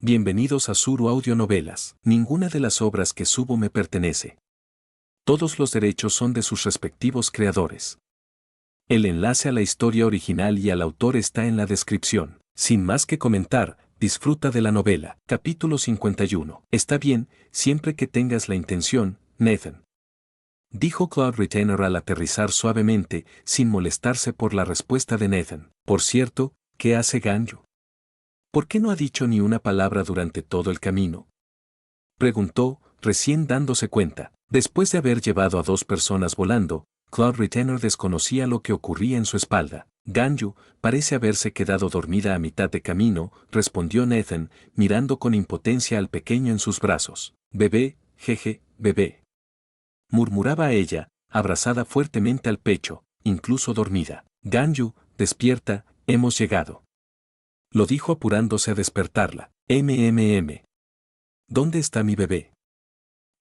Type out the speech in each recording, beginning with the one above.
Bienvenidos a Suru Audionovelas. Ninguna de las obras que subo me pertenece. Todos los derechos son de sus respectivos creadores. El enlace a la historia original y al autor está en la descripción. Sin más que comentar, disfruta de la novela. Capítulo 51. Está bien, siempre que tengas la intención, Nathan. Dijo Cloud Retainer al aterrizar suavemente, sin molestarse por la respuesta de Nathan. Por cierto, ¿qué hace Ganyu? ¿Por qué no ha dicho ni una palabra durante todo el camino? Preguntó, recién dándose cuenta. Después de haber llevado a dos personas volando, Cloud Retainer desconocía lo que ocurría en su espalda. Ganyu, parece haberse quedado dormida a mitad de camino, respondió Nathan, mirando con impotencia al pequeño en sus brazos. Bebé, jeje, bebé. Murmuraba ella, abrazada fuertemente al pecho, incluso dormida. Ganyu, despierta, hemos llegado. Lo dijo apurándose a despertarla. ¿Dónde está mi bebé?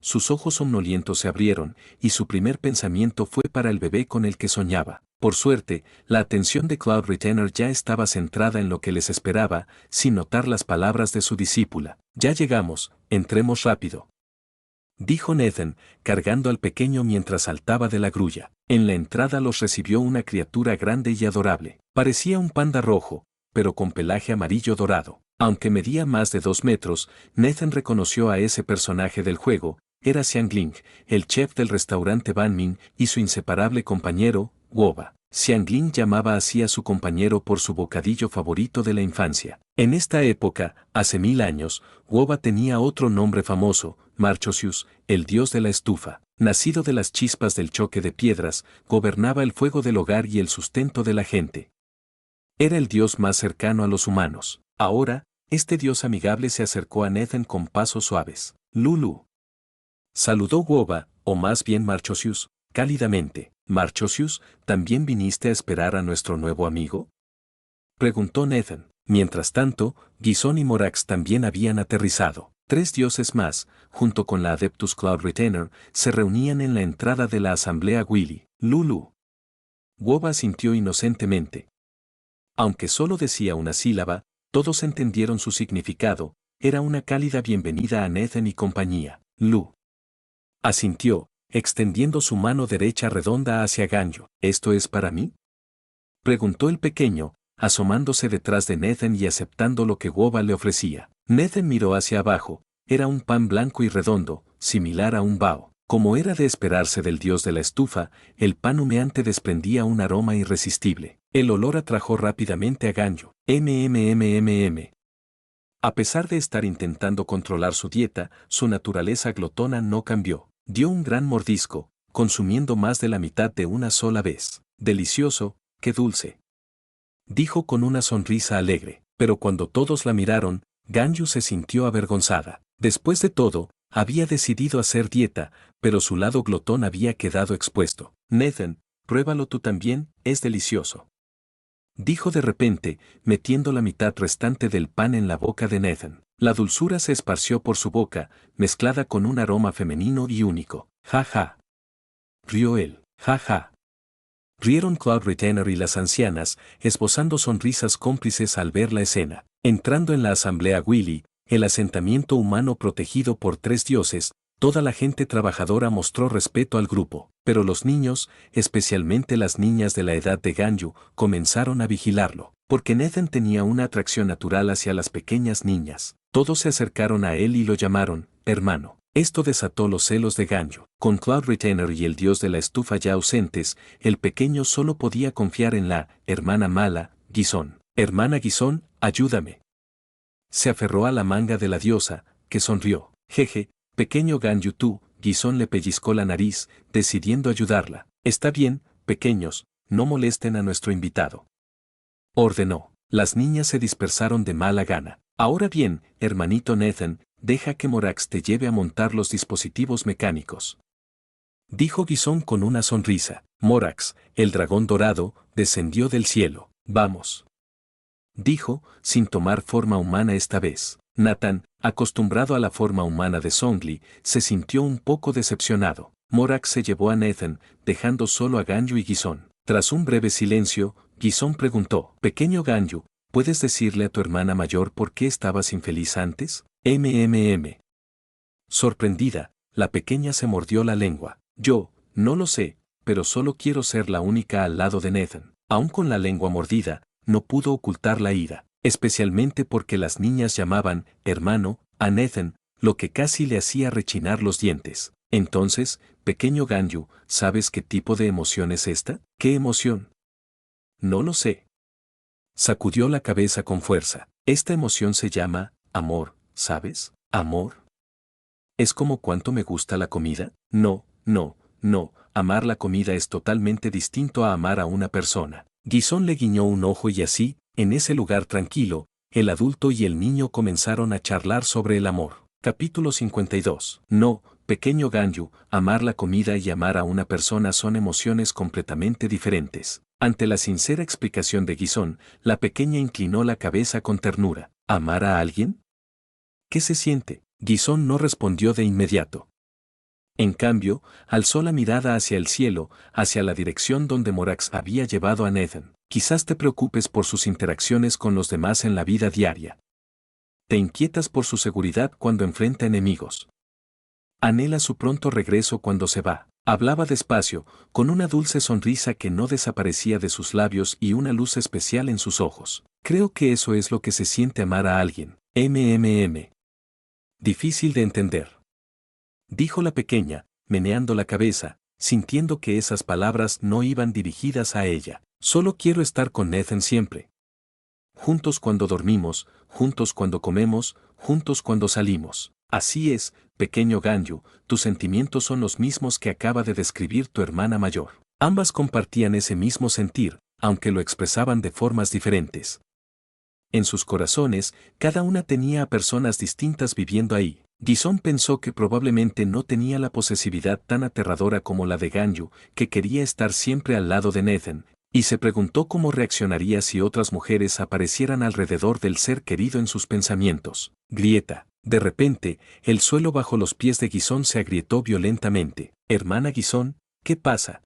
Sus ojos somnolientos se abrieron, y su primer pensamiento fue para el bebé con el que soñaba. Por suerte, la atención de Cloud Retainer ya estaba centrada en lo que les esperaba, sin notar las palabras de su discípula. Ya llegamos, entremos rápido. Dijo Nathan, cargando al pequeño mientras saltaba de la grulla. En la entrada los recibió una criatura grande y adorable. Parecía un panda rojo, pero con pelaje amarillo dorado. Aunque medía más de 2 metros, Nathan reconoció a ese personaje del juego. Era Xiangling, el chef del restaurante Banmin, y su inseparable compañero, Woba. Xiangling llamaba así a su compañero por su bocadillo favorito de la infancia. En esta época, hace 1000 años, Woba tenía otro nombre famoso, Marchosius, el dios de la estufa. Nacido de las chispas del choque de piedras, gobernaba el fuego del hogar y el sustento de la gente. Era el dios más cercano a los humanos. Ahora, este dios amigable se acercó a Nathan con pasos suaves. Lulu. Saludó Woba, o más bien Marchosius, cálidamente. Marchosius, ¿también viniste a esperar a nuestro nuevo amigo? Preguntó Nathan. Mientras tanto, Gison y Morax también habían aterrizado. 3 dioses más, junto con la Adeptus Cloud Retainer, se reunían en la entrada de la asamblea Willy. Lulu. Woba asintió inocentemente. Aunque solo decía una sílaba, todos entendieron su significado. Era una cálida bienvenida a Nathan y compañía. Lu. Asintió, extendiendo su mano derecha redonda hacia Ganyu. ¿Esto es para mí? Preguntó el pequeño, asomándose detrás de Nathan y aceptando lo que Woba le ofrecía. Nathan miró hacia abajo. Era un pan blanco y redondo, similar a un bao. Como era de esperarse del dios de la estufa, el pan humeante desprendía un aroma irresistible. El olor atrajo rápidamente a Ganyu. A pesar de estar intentando controlar su dieta, su naturaleza glotona no cambió. Dio un gran mordisco, consumiendo más de la mitad de una sola vez. Delicioso, qué dulce. Dijo con una sonrisa alegre. Pero cuando todos la miraron, Ganyu se sintió avergonzada. Después de todo, había decidido hacer dieta, pero su lado glotón había quedado expuesto. Nathan, pruébalo tú también, es delicioso. Dijo de repente, metiendo la mitad restante del pan en la boca de Nathan. La dulzura se esparció por su boca, mezclada con un aroma femenino y único. Ja ja. Rió él. Ja ja. Rieron Cloud Retainer y las ancianas, esbozando sonrisas cómplices al ver la escena. Entrando en la asamblea Willy, el asentamiento humano protegido por 3 dioses, toda la gente trabajadora mostró respeto al grupo, pero los niños, especialmente las niñas de la edad de Ganyu, comenzaron a vigilarlo, porque Nathan tenía una atracción natural hacia las pequeñas niñas. Todos se acercaron a él y lo llamaron, hermano. Esto desató los celos de Ganyu. Con Cloud Retainer y el dios de la estufa ya ausentes, el pequeño solo podía confiar en la hermana mala, Gison. Hermana Gison, ayúdame. Se aferró a la manga de la diosa, que sonrió. Jeje, pequeño Ganyu tú, Gison le pellizcó la nariz, decidiendo ayudarla. Está bien, pequeños, no molesten a nuestro invitado. Ordenó. Las niñas se dispersaron de mala gana. Ahora bien, hermanito Nathan, deja que Morax te lleve a montar los dispositivos mecánicos. Dijo Gison con una sonrisa. Morax, el dragón dorado, descendió del cielo. Vamos. Dijo, sin tomar forma humana esta vez. Nathan, acostumbrado a la forma humana de Zhongli, se sintió un poco decepcionado. Morax se llevó a Nathan, dejando solo a Ganyu y Gison. Tras un breve silencio, Gison preguntó, pequeño Ganyu, ¿puedes decirle a tu hermana mayor por qué estabas infeliz antes? Sorprendida, la pequeña se mordió la lengua. Yo, no lo sé, pero solo quiero ser la única al lado de Nathan. Aún con la lengua mordida, no pudo ocultar la ira, especialmente porque las niñas llamaban hermano a Nathan, lo que casi le hacía rechinar los dientes. Entonces, pequeño Ganyu, ¿sabes qué tipo de emoción es esta? ¿Qué emoción? No lo sé. Sacudió la cabeza con fuerza. Esta emoción se llama amor, ¿sabes? ¿Amor? ¿Es como cuánto me gusta la comida? No, no, no, amar la comida es totalmente distinto a amar a una persona. Guisón le guiñó un ojo y así, en ese lugar tranquilo, el adulto y el niño comenzaron a charlar sobre el amor. Capítulo 52. No, pequeño Ganyu, amar la comida y amar a una persona son emociones completamente diferentes. Ante la sincera explicación de Guisón, la pequeña inclinó la cabeza con ternura. ¿Amar a alguien? ¿Qué se siente? Guisón no respondió de inmediato. En cambio, alzó la mirada hacia el cielo, hacia la dirección donde Morax había llevado a Nathan. Quizás te preocupes por sus interacciones con los demás en la vida diaria. Te inquietas por su seguridad cuando enfrenta enemigos. Anhela su pronto regreso cuando se va. Hablaba despacio, con una dulce sonrisa que no desaparecía de sus labios y una luz especial en sus ojos. Creo que eso es lo que se siente amar a alguien. Difícil de entender. Dijo la pequeña, meneando la cabeza, sintiendo que esas palabras no iban dirigidas a ella. Solo quiero estar con Nathan siempre. Juntos cuando dormimos, juntos cuando comemos, juntos cuando salimos. Así es, pequeño Ganyu, tus sentimientos son los mismos que acaba de describir tu hermana mayor. Ambas compartían ese mismo sentir, aunque lo expresaban de formas diferentes. En sus corazones, cada una tenía a personas distintas viviendo ahí. Guisón pensó que probablemente no tenía la posesividad tan aterradora como la de Ganyu, que quería estar siempre al lado de Nathan, y se preguntó cómo reaccionaría si otras mujeres aparecieran alrededor del ser querido en sus pensamientos. Grieta. De repente, el suelo bajo los pies de Guisón se agrietó violentamente. Hermana Guisón, ¿qué pasa?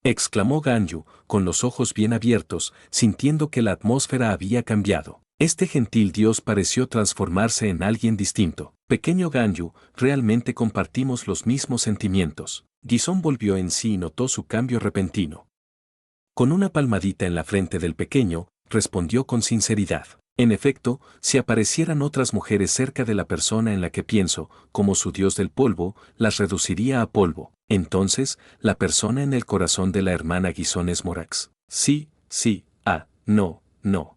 Exclamó Ganyu, con los ojos bien abiertos, sintiendo que la atmósfera había cambiado. Este gentil dios pareció transformarse en alguien distinto. Pequeño Ganyu, realmente compartimos los mismos sentimientos. Guisón volvió en sí y notó su cambio repentino. Con una palmadita en la frente del pequeño, respondió con sinceridad. En efecto, si aparecieran otras mujeres cerca de la persona en la que pienso, como su dios del polvo, las reduciría a polvo. Entonces, ¿la persona en el corazón de la hermana Guisón es Morax? Sí, sí, no, no.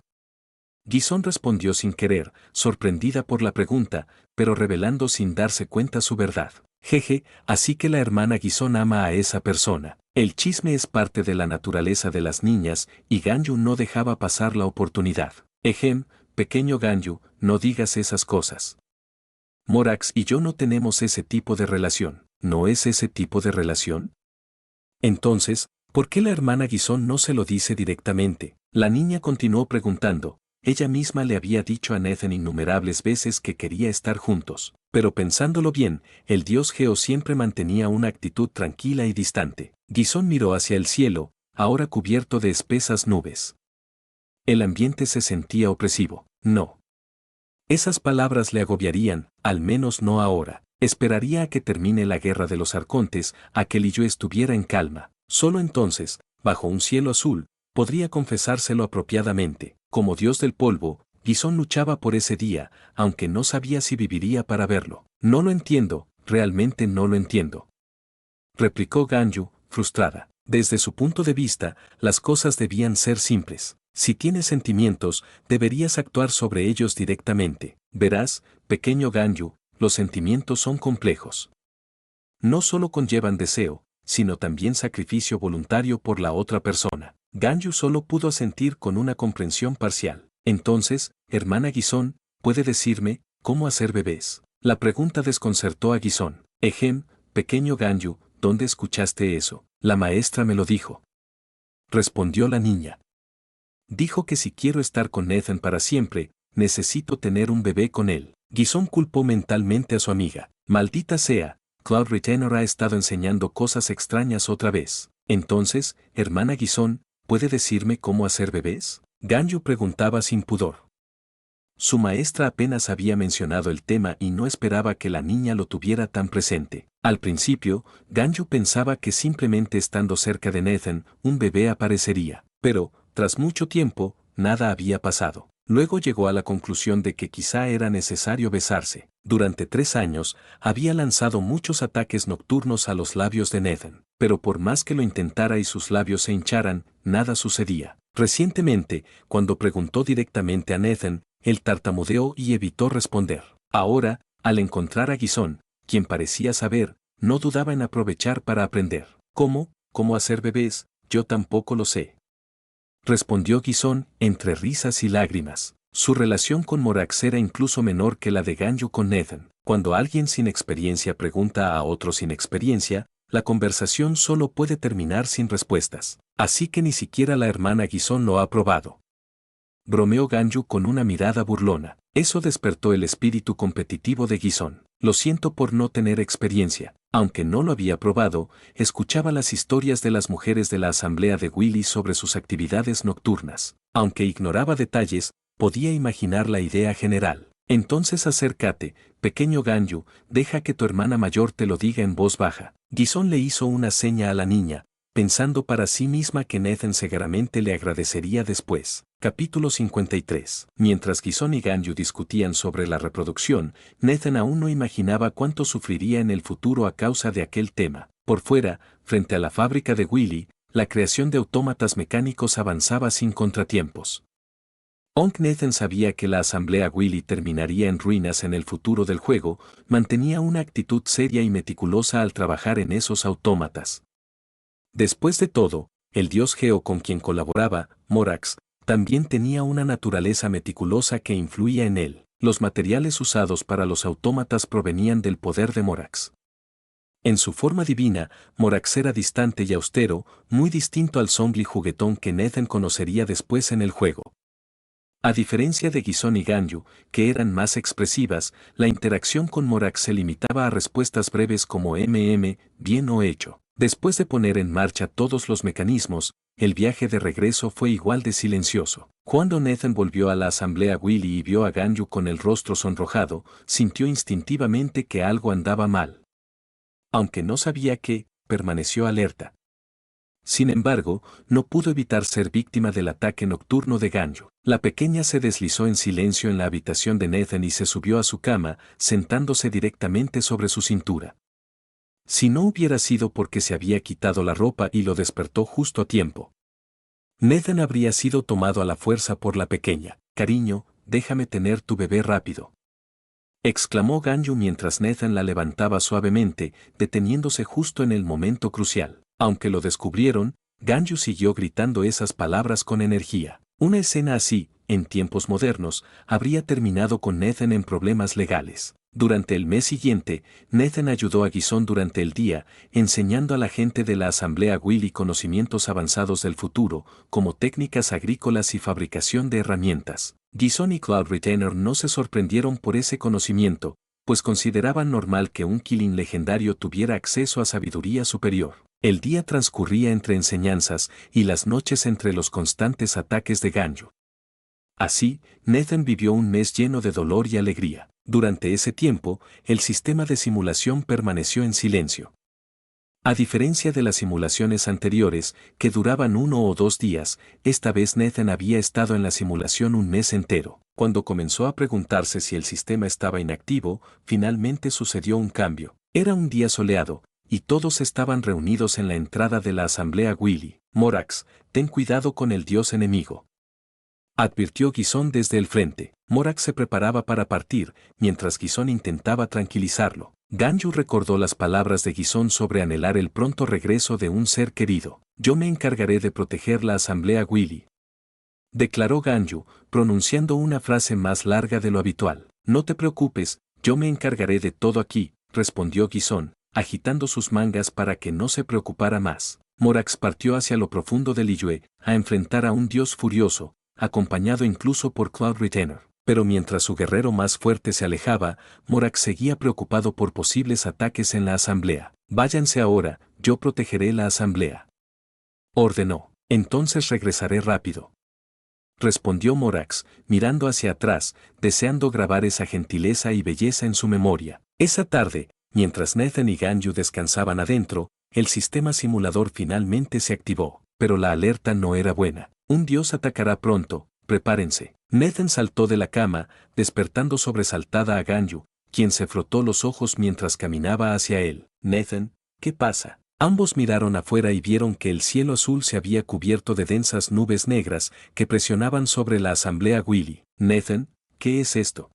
Guisón respondió sin querer, sorprendida por la pregunta, pero revelando sin darse cuenta su verdad. Jeje, así que la hermana Guisón ama a esa persona. El chisme es parte de la naturaleza de las niñas, y Ganyu no dejaba pasar la oportunidad. Pequeño Ganyu, no digas esas cosas. Morax y yo no tenemos ese tipo de relación. ¿No es ese tipo de relación? Entonces, ¿por qué la hermana Guisón no se lo dice directamente? La niña continuó preguntando. Ella misma le había dicho a Nathan innumerables veces que quería estar juntos, pero pensándolo bien, el dios Geo siempre mantenía una actitud tranquila y distante. Guisón miró hacia el cielo, ahora cubierto de espesas nubes. El ambiente se sentía opresivo. No. Esas palabras le agobiarían, al menos no ahora. Esperaría a que termine la guerra de los arcontes, a que él y yo estuviera en calma. Solo entonces, bajo un cielo azul, podría confesárselo apropiadamente. Como dios del polvo, Guisón luchaba por ese día, aunque no sabía si viviría para verlo. No lo entiendo, realmente no lo entiendo. Replicó Ganyu, frustrada. Desde su punto de vista, las cosas debían ser simples. Si tienes sentimientos, deberías actuar sobre ellos directamente. Verás, pequeño Ganyu, los sentimientos son complejos. No solo conllevan deseo, sino también sacrificio voluntario por la otra persona. Ganyu solo pudo asentir con una comprensión parcial. Entonces, hermana Guisón, ¿puede decirme cómo hacer bebés? La pregunta desconcertó a Guisón. Pequeño Ganyu, ¿dónde escuchaste eso? La maestra me lo dijo. Respondió la niña. Dijo que si quiero estar con Nathan para siempre, necesito tener un bebé con él. Guisón culpó mentalmente a su amiga. Maldita sea, Cloud Retainer ha estado enseñando cosas extrañas otra vez. Entonces, hermana Guisón, ¿puede decirme cómo hacer bebés? Ganyu preguntaba sin pudor. Su maestra apenas había mencionado el tema y no esperaba que la niña lo tuviera tan presente. Al principio, Ganyu pensaba que simplemente estando cerca de Nathan, un bebé aparecería. Pero, tras mucho tiempo, nada había pasado. Luego llegó a la conclusión de que quizá era necesario besarse. Durante 3 años, había lanzado muchos ataques nocturnos a los labios de Nathan, pero por más que lo intentara y sus labios se hincharan, nada sucedía. Recientemente, cuando preguntó directamente a Nathan, él tartamudeó y evitó responder. Ahora, al encontrar a Guisón, quien parecía saber, no dudaba en aprovechar para aprender. ¿Cómo hacer bebés? Yo tampoco lo sé. Respondió Guisón, entre risas y lágrimas. Su relación con Morax era incluso menor que la de Ganyu con Nathan. Cuando alguien sin experiencia pregunta a otro sin experiencia, la conversación solo puede terminar sin respuestas. Así que ni siquiera la hermana Guisón lo ha probado. Bromeó Ganyu con una mirada burlona. Eso despertó el espíritu competitivo de Guisón. Lo siento por no tener experiencia. Aunque no lo había probado, escuchaba las historias de las mujeres de la asamblea de Willy sobre sus actividades nocturnas. Aunque ignoraba detalles, podía imaginar la idea general. Entonces acércate, pequeño Ganyu, deja que tu hermana mayor te lo diga en voz baja. Guisón le hizo una seña a la niña, pensando para sí misma que Nathan seguramente le agradecería después. Capítulo 53. Mientras Guisón y Ganyu discutían sobre la reproducción, Nathan aún no imaginaba cuánto sufriría en el futuro a causa de aquel tema. Por fuera, frente a la fábrica de Willy, la creación de autómatas mecánicos avanzaba sin contratiempos. Aunque Nathan sabía que la asamblea Willy terminaría en ruinas en el futuro del juego, mantenía una actitud seria y meticulosa al trabajar en esos autómatas. Después de todo, el dios Geo con quien colaboraba, Morax, también tenía una naturaleza meticulosa que influía en él. Los materiales usados para los autómatas provenían del poder de Morax. En su forma divina, Morax era distante y austero, muy distinto al zombie juguetón que Nathan conocería después en el juego. A diferencia de Guisón y Ganyu, que eran más expresivas, la interacción con Morax se limitaba a respuestas breves como bien o hecho. Después de poner en marcha todos los mecanismos, el viaje de regreso fue igual de silencioso. Cuando Nathan volvió a la asamblea Willy y vio a Ganyu con el rostro sonrojado, sintió instintivamente que algo andaba mal. Aunque no sabía qué, permaneció alerta. Sin embargo, no pudo evitar ser víctima del ataque nocturno de Ganyu. La pequeña se deslizó en silencio en la habitación de Nathan y se subió a su cama, sentándose directamente sobre su cintura. Si no hubiera sido porque se había quitado la ropa y lo despertó justo a tiempo, Nathan habría sido tomado a la fuerza por la pequeña. Cariño, déjame tener tu bebé rápido. Exclamó Ganyu mientras Nathan la levantaba suavemente, deteniéndose justo en el momento crucial. Aunque lo descubrieron, Ganyu siguió gritando esas palabras con energía. Una escena así, en tiempos modernos, habría terminado con Nathan en problemas legales. Durante el mes siguiente, Nathan ayudó a Guisón durante el día, enseñando a la gente de la asamblea Willy conocimientos avanzados del futuro, como técnicas agrícolas y fabricación de herramientas. Guisón y Cloud Retainer no se sorprendieron por ese conocimiento, pues consideraban normal que un Killing legendario tuviera acceso a sabiduría superior. El día transcurría entre enseñanzas y las noches entre los constantes ataques de Ganyu. Así, Nathan vivió un mes lleno de dolor y alegría. Durante ese tiempo, el sistema de simulación permaneció en silencio. A diferencia de las simulaciones anteriores, que duraban 1 o 2 días, esta vez Nathan había estado en la simulación un mes entero. Cuando comenzó a preguntarse si el sistema estaba inactivo, finalmente sucedió un cambio. Era un día soleado, y todos estaban reunidos en la entrada de la asamblea Willy. Morax, ten cuidado con el dios enemigo. Advirtió Guisón desde el frente. Morax se preparaba para partir, mientras Guisón intentaba tranquilizarlo. Ganyu recordó las palabras de Guisón sobre anhelar el pronto regreso de un ser querido. Yo me encargaré de proteger la asamblea Willy, declaró Ganyu, pronunciando una frase más larga de lo habitual. No te preocupes, yo me encargaré de todo aquí, respondió Guisón, agitando sus mangas para que no se preocupara más. Morax partió hacia lo profundo del Liyue, a enfrentar a un dios furioso, acompañado incluso por Cloud Retainer. Pero mientras su guerrero más fuerte se alejaba, Morax seguía preocupado por posibles ataques en la asamblea. Váyanse ahora, yo protegeré la asamblea, ordenó. Entonces regresaré rápido, respondió Morax, mirando hacia atrás, deseando grabar esa gentileza y belleza en su memoria. Esa tarde, mientras Nathan y Ganyu descansaban adentro, el sistema simulador finalmente se activó, pero la alerta no era buena. Un dios atacará pronto, prepárense. Nathan saltó de la cama, despertando sobresaltada a Ganyu, quien se frotó los ojos mientras caminaba hacia él. Nathan, ¿qué pasa? Ambos miraron afuera y vieron que el cielo azul se había cubierto de densas nubes negras que presionaban sobre la asamblea Willy. Nathan, ¿qué es esto?,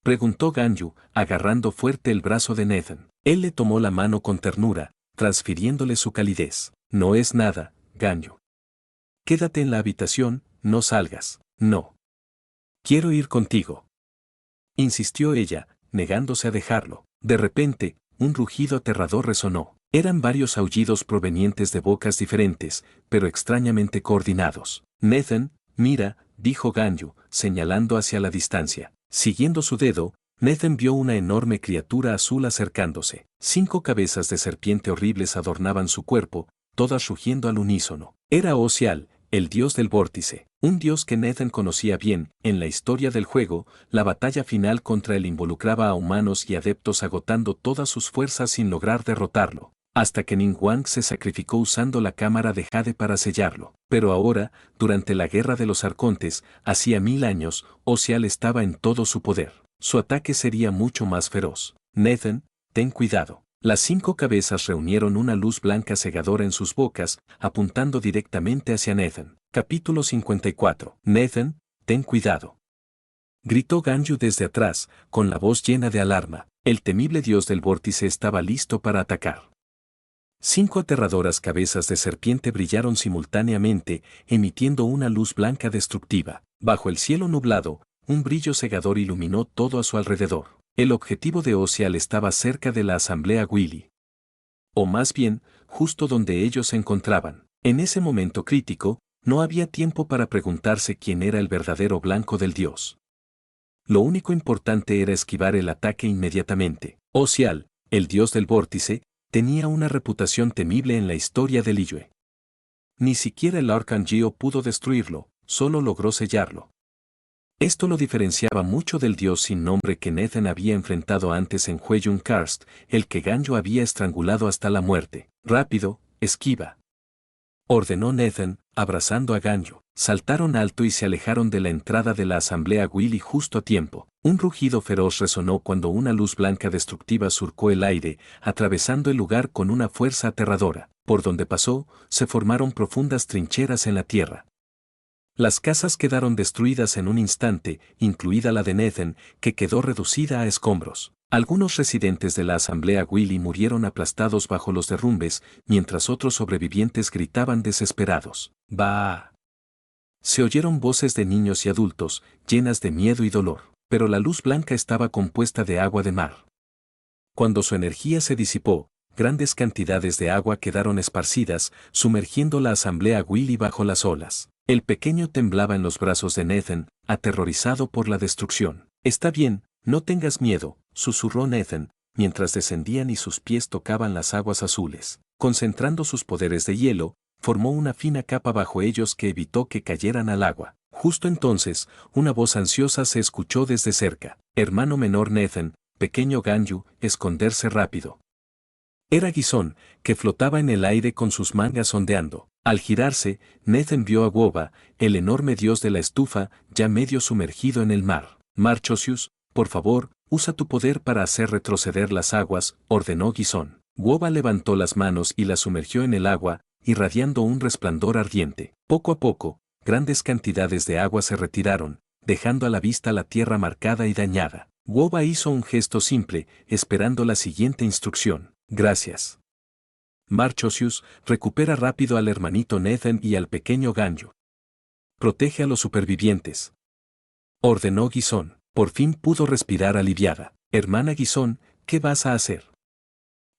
preguntó Ganyu, agarrando fuerte el brazo de Nathan. Él le tomó la mano con ternura, transfiriéndole su calidez. No es nada, Ganyu. Quédate en la habitación, no salgas. No. Quiero ir contigo, insistió ella, negándose a dejarlo. De repente, un rugido aterrador resonó. Eran varios aullidos provenientes de bocas diferentes, pero extrañamente coordinados. Nathan, mira, dijo Ganyu, señalando hacia la distancia. Siguiendo su dedo, Nathan vio una enorme criatura azul acercándose. 5 cabezas de serpiente horribles adornaban su cuerpo, todas rugiendo al unísono. Era Osial, el dios del vórtice, un dios que Nathan conocía bien. En la historia del juego, la batalla final contra él involucraba a humanos y adeptos agotando todas sus fuerzas sin lograr derrotarlo, hasta que Ningguang se sacrificó usando la cámara de Jade para sellarlo. Pero ahora, durante la Guerra de los Arcontes, hacía 1000 años, Osial estaba en todo su poder. Su ataque sería mucho más feroz. Nathan, ten cuidado. Las 5 cabezas reunieron una luz blanca cegadora en sus bocas, apuntando directamente hacia Nathan. Capítulo 54. Nathan, ten cuidado, gritó Ganyu desde atrás, con la voz llena de alarma. El temible dios del vórtice estaba listo para atacar. 5 aterradoras cabezas de serpiente brillaron simultáneamente, emitiendo una luz blanca destructiva. Bajo el cielo nublado, un brillo cegador iluminó todo a su alrededor. El objetivo de Osial estaba cerca de la asamblea Willy. O más bien, justo donde ellos se encontraban. En ese momento crítico, no había tiempo para preguntarse quién era el verdadero blanco del dios. Lo único importante era esquivar el ataque inmediatamente. Osial, el dios del vórtice, tenía una reputación temible en la historia de Liyue. Ni siquiera el Arcangio pudo destruirlo, solo logró sellarlo. Esto lo diferenciaba mucho del dios sin nombre que Nathan había enfrentado antes en Hueyun Karst, el que Ganyu había estrangulado hasta la muerte. Rápido, esquiva, ordenó Nathan, abrazando a Ganyu. Saltaron alto y se alejaron de la entrada de la asamblea Willy justo a tiempo. Un rugido feroz resonó cuando una luz blanca destructiva surcó el aire, atravesando el lugar con una fuerza aterradora. Por donde pasó, se formaron profundas trincheras en la tierra. Las casas quedaron destruidas en un instante, incluida la de Nathan, que quedó reducida a escombros. Algunos residentes de la asamblea Willy murieron aplastados bajo los derrumbes, mientras otros sobrevivientes gritaban desesperados. ¡Bah! Se oyeron voces de niños y adultos, llenas de miedo y dolor, pero la luz blanca estaba compuesta de agua de mar. Cuando su energía se disipó, grandes cantidades de agua quedaron esparcidas, sumergiendo la asamblea Willy bajo las olas. El pequeño temblaba en los brazos de Nathan, aterrorizado por la destrucción. Está bien, no tengas miedo, susurró Nathan, mientras descendían y sus pies tocaban las aguas azules. Concentrando sus poderes de hielo, formó una fina capa bajo ellos que evitó que cayeran al agua. Justo entonces, una voz ansiosa se escuchó desde cerca. Hermano menor Nathan, pequeño Ganyu, esconderse rápido. Era Guisón, que flotaba en el aire con sus mangas ondeando. Al girarse, Nathan vio a Woba, el enorme dios de la estufa, ya medio sumergido en el mar. Marchosius, por favor, usa tu poder para hacer retroceder las aguas, ordenó Guisón. Woba levantó las manos y las sumergió en el agua, irradiando un resplandor ardiente. Poco a poco, grandes cantidades de agua se retiraron, dejando a la vista la tierra marcada y dañada. Woba hizo un gesto simple, esperando la siguiente instrucción. Gracias. Marchosius, recupera rápido al hermanito Nathan y al pequeño Ganyu. Protege a los supervivientes, ordenó Guisón. Por fin pudo respirar aliviada. Hermana Guisón, ¿qué vas a hacer?,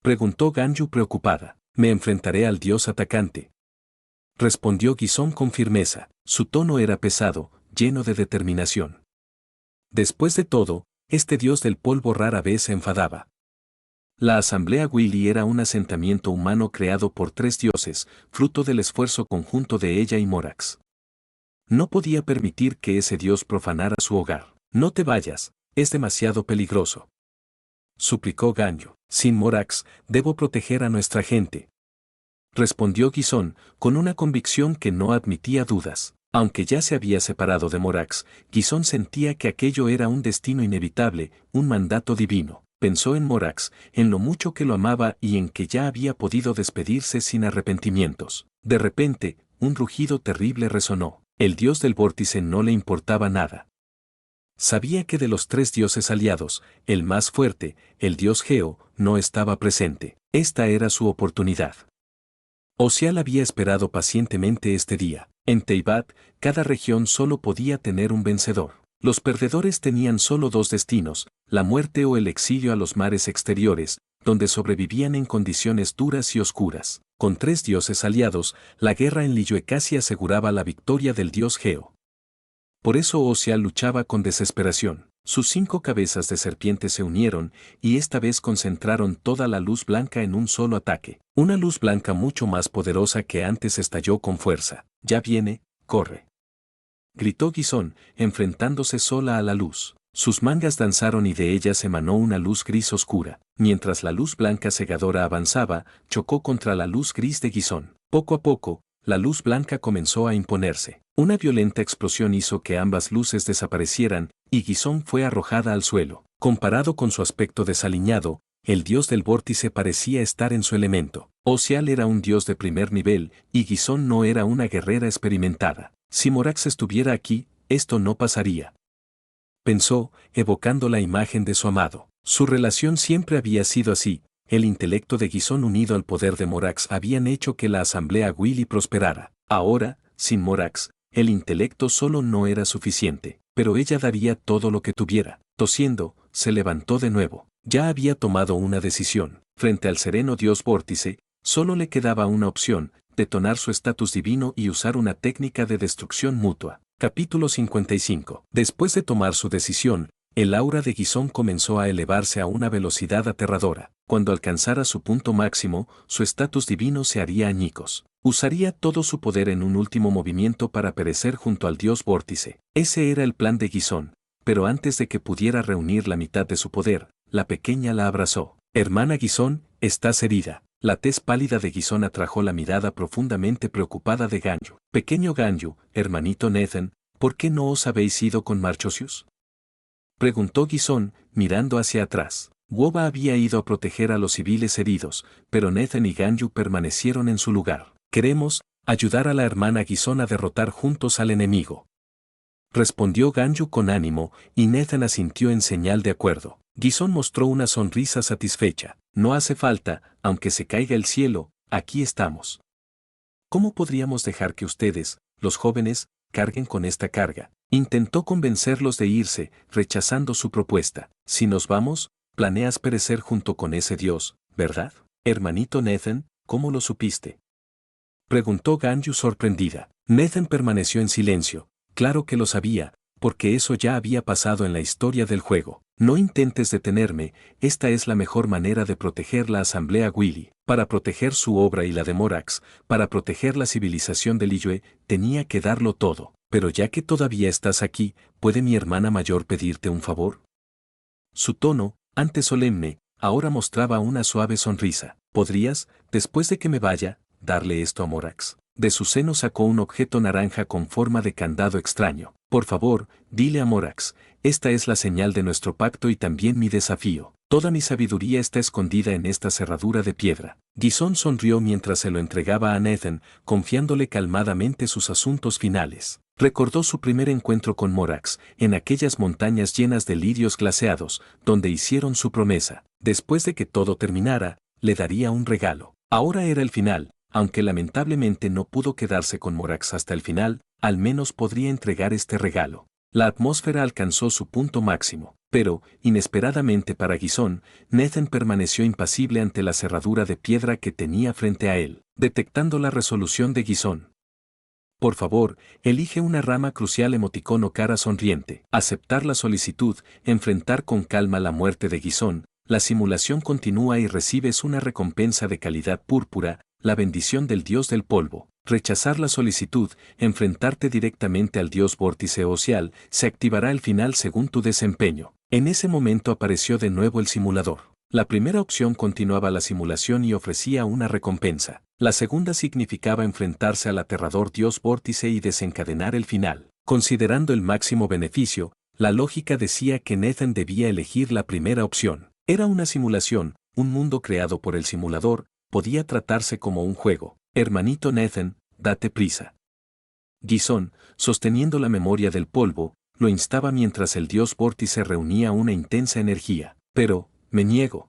preguntó Ganyu preocupada. Me enfrentaré al dios atacante, respondió Guisón con firmeza. Su tono era pesado, lleno de determinación. Después de todo, este dios del polvo rara vez se enfadaba. La asamblea Willy era un asentamiento humano creado por 3 dioses, fruto del esfuerzo conjunto de ella y Morax. No podía permitir que ese dios profanara su hogar. No te vayas, es demasiado peligroso. Suplicó Ganyu. Sin Morax, debo proteger a nuestra gente. Respondió Gizón, con una convicción que no admitía dudas. Aunque ya se había separado de Morax, Gizón sentía que aquello era un destino inevitable, un mandato divino. Pensó en Morax, en lo mucho que lo amaba y en que ya había podido despedirse sin arrepentimientos. De repente, un rugido terrible resonó. El dios del vórtice no le importaba nada. Sabía que de los 3 dioses aliados, el más fuerte, el dios Geo, no estaba presente. Esta era su oportunidad. Osial había esperado pacientemente este día. En Teyvat, cada región solo podía tener un vencedor. Los perdedores tenían solo 2 destinos, la muerte o el exilio a los mares exteriores, donde sobrevivían en condiciones duras y oscuras. Con 3 dioses aliados, la guerra en Liyue casi aseguraba la victoria del dios Geo. Por eso Osial luchaba con desesperación. Sus 5 cabezas de serpiente se unieron, y esta vez concentraron toda la luz blanca en un solo ataque. Una luz blanca mucho más poderosa que antes estalló con fuerza. Ya viene, corre. Gritó Gizón, enfrentándose sola a la luz. Sus mangas danzaron y de ellas emanó una luz gris oscura. Mientras la luz blanca cegadora avanzaba, chocó contra la luz gris de Gizón. Poco a poco, la luz blanca comenzó a imponerse. Una violenta explosión hizo que ambas luces desaparecieran, y Gizón fue arrojada al suelo. Comparado con su aspecto desaliñado, el dios del vórtice parecía estar en su elemento. Osial era un dios de primer nivel, y Gizón no era una guerrera experimentada. Si Morax estuviera aquí, esto no pasaría. Pensó, evocando la imagen de su amado. Su relación siempre había sido así. El intelecto de Gizón unido al poder de Morax habían hecho que la asamblea Willy prosperara. Ahora, sin Morax, el intelecto solo no era suficiente, pero ella daría todo lo que tuviera. Tosiendo, se levantó de nuevo. Ya había tomado una decisión. Frente al sereno dios vórtice, solo le quedaba una opción: detonar su estatus divino y usar una técnica de destrucción mutua. Capítulo 55. Después de tomar su decisión, el aura de Gizón comenzó a elevarse a una velocidad aterradora. Cuando alcanzara su punto máximo, su estatus divino se haría añicos. Usaría todo su poder en un último movimiento para perecer junto al dios vórtice. Ese era el plan de Gizón, pero antes de que pudiera reunir la mitad de su poder, la pequeña la abrazó. Hermana Gizón, estás herida. La tez pálida de Gizón atrajo la mirada profundamente preocupada de Ganyu. Pequeño Ganyu, hermanito Nathan, ¿por qué no os habéis ido con Marchosius? Preguntó Gizón, mirando hacia atrás. Woba había ido a proteger a los civiles heridos, pero Nathan y Ganyu permanecieron en su lugar. Queremos ayudar a la hermana Gizón a derrotar juntos al enemigo. Respondió Ganyu con ánimo, y Nathan asintió en señal de acuerdo. Gizón mostró una sonrisa satisfecha. No hace falta, aunque se caiga el cielo, aquí estamos. ¿Cómo podríamos dejar que ustedes, los jóvenes, carguen con esta carga? Intentó convencerlos de irse, rechazando su propuesta. Si nos vamos, planeas perecer junto con ese dios, ¿verdad? Hermanito Nathan, ¿cómo lo supiste? Preguntó Ganyu sorprendida. Nathan permaneció en silencio. Claro que lo sabía, porque eso ya había pasado en la historia del juego. No intentes detenerme, esta es la mejor manera de proteger la asamblea Willy. Para proteger su obra y la de Morax, para proteger la civilización de Liyue, tenía que darlo todo. Pero ya que todavía estás aquí, ¿puede mi hermana mayor pedirte un favor? Su tono, antes solemne, ahora mostraba una suave sonrisa. ¿Podrías, después de que me vaya, darle esto a Morax? De su seno sacó un objeto naranja con forma de candado extraño. Por favor, dile a Morax, esta es la señal de nuestro pacto y también mi desafío. Toda mi sabiduría está escondida en esta cerradura de piedra. Gizón sonrió mientras se lo entregaba a Nathan, confiándole calmadamente sus asuntos finales. Recordó su primer encuentro con Morax, en aquellas montañas llenas de lirios glaseados, donde hicieron su promesa. Después de que todo terminara, le daría un regalo. Ahora era el final. Aunque lamentablemente no pudo quedarse con Morax hasta el final, al menos podría entregar este regalo. La atmósfera alcanzó su punto máximo, pero, inesperadamente para Gizón, Nathan permaneció impasible ante la cerradura de piedra que tenía frente a él, detectando la resolución de Gizón. Por favor, elige una rama crucial emoticono cara sonriente. Aceptar la solicitud, enfrentar con calma la muerte de Gizón. La simulación continúa y recibes una recompensa de calidad púrpura. la bendición del dios del polvo. Rechazar la solicitud, enfrentarte directamente al dios vórtice ocial, se activará el final según tu desempeño. En ese momento apareció de nuevo el simulador. La primera opción continuaba la simulación y ofrecía una recompensa. La segunda significaba enfrentarse al aterrador dios vórtice y desencadenar el final. Considerando el máximo beneficio, la lógica decía que Nathan debía elegir la primera opción. Era una simulación, un mundo creado por el simulador, podía tratarse como un juego. Hermanito Nathan, date prisa. Ghisón, sosteniendo la memoria del polvo, lo instaba mientras el dios vórtice reunía una intensa energía. Pero, me niego.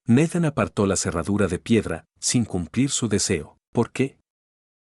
Nathan apartó la cerradura de piedra, sin cumplir su deseo. ¿Por qué?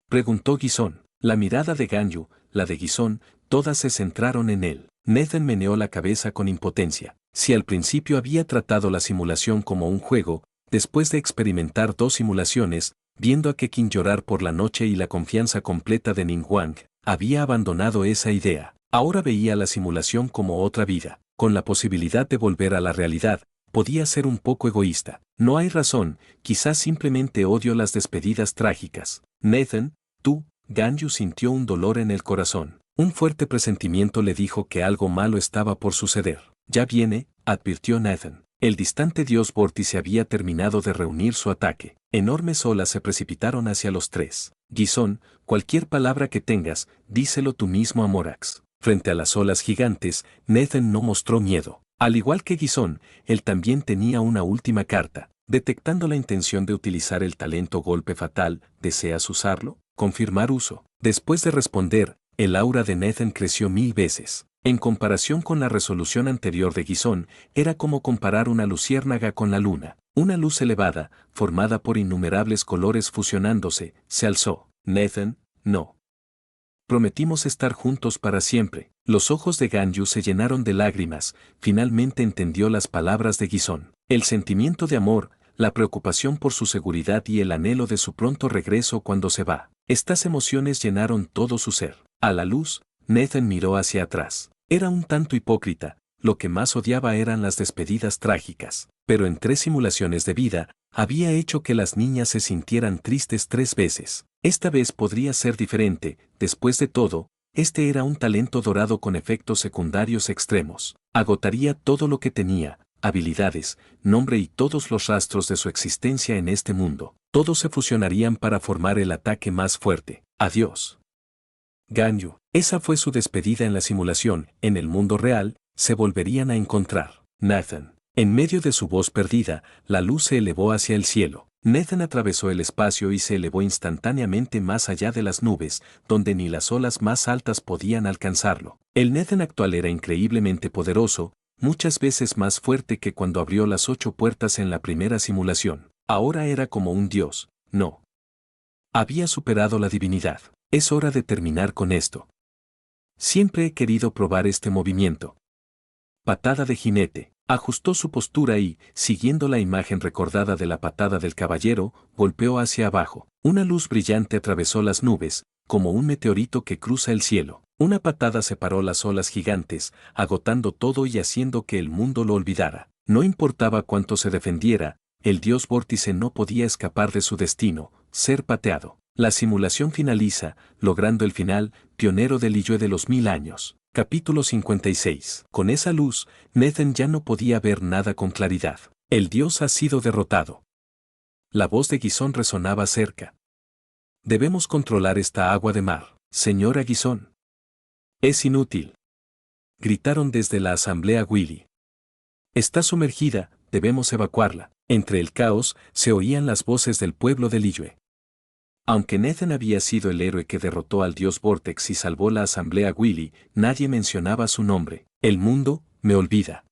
Preguntó Ghisón. La mirada de Ganyu, la de Ghisón, todas se centraron en él. Nathan meneó la cabeza con impotencia. Si al principio había tratado la simulación como un juego, después de experimentar 2 simulaciones, viendo a Keqing llorar por la noche y la confianza completa de Ningguang, había abandonado esa idea. Ahora veía la simulación como otra vida. Con la posibilidad de volver a la realidad, podía ser un poco egoísta. No hay razón, quizás simplemente odio las despedidas trágicas. Nathan, tú, Ganyu sintió un dolor en el corazón. Un fuerte presentimiento le dijo que algo malo estaba por suceder. Ya viene, advirtió Nathan. El distante dios vórtice había terminado de reunir su ataque. Enormes olas se precipitaron hacia los 3. Ghisón, cualquier palabra que tengas, díselo tú mismo a Morax. Frente a las olas gigantes, Nathan no mostró miedo. Al igual que Ghisón, él también tenía una última carta. Detectando la intención de utilizar el talento golpe fatal, ¿deseas usarlo? Confirmar uso. Después de responder, el aura de Nathan creció 1000 veces. En comparación con la resolución anterior de Ghisón, era como comparar una luciérnaga con la luna. Una luz elevada, formada por innumerables colores fusionándose, se alzó. Nathan, no. Prometimos estar juntos para siempre. Los ojos de Ganyu se llenaron de lágrimas, finalmente entendió las palabras de Ghisón. El sentimiento de amor, la preocupación por su seguridad y el anhelo de su pronto regreso cuando se va. Estas emociones llenaron todo su ser. A la luz, Nathan miró hacia atrás. Era un tanto hipócrita, lo que más odiaba eran las despedidas trágicas, pero en 3 simulaciones de vida, había hecho que las niñas se sintieran tristes 3 veces. Esta vez podría ser diferente, después de todo, este era un talento dorado con efectos secundarios extremos. Agotaría todo lo que tenía, habilidades, nombre y todos los rastros de su existencia en este mundo. Todos se fusionarían para formar el ataque más fuerte. Adiós. Ganyu. Esa fue su despedida en la simulación. En el mundo real, se volverían a encontrar. Nathan. En medio de su voz perdida, la luz se elevó hacia el cielo. Nathan atravesó el espacio y se elevó instantáneamente más allá de las nubes, donde ni las olas más altas podían alcanzarlo. El Nathan actual era increíblemente poderoso, muchas veces más fuerte que cuando abrió las 8 puertas en la primera simulación. Ahora era como un dios. No. Había superado la divinidad. Es hora de terminar con esto. Siempre he querido probar este movimiento. Patada de jinete. Ajustó su postura y, siguiendo la imagen recordada de la patada del caballero, golpeó hacia abajo. Una luz brillante atravesó las nubes, como un meteorito que cruza el cielo. Una patada separó las olas gigantes, agotando todo y haciendo que el mundo lo olvidara. No importaba cuánto se defendiera, el dios vórtice no podía escapar de su destino, ser pateado. La simulación finaliza, logrando el final, pionero del Liyue de los 1000 años. Capítulo 56. Con esa luz, Nathan ya no podía ver nada con claridad. El dios ha sido derrotado. La voz de Ghisón resonaba cerca. Debemos controlar esta agua de mar, señora Ghisón. Es inútil. Gritaron desde la asamblea Willy. Está sumergida, debemos evacuarla. Entre el caos, se oían las voces del pueblo de Liyue. Aunque Nathan había sido el héroe que derrotó al dios Vortex y salvó la asamblea Willy, nadie mencionaba su nombre. El mundo, me olvida.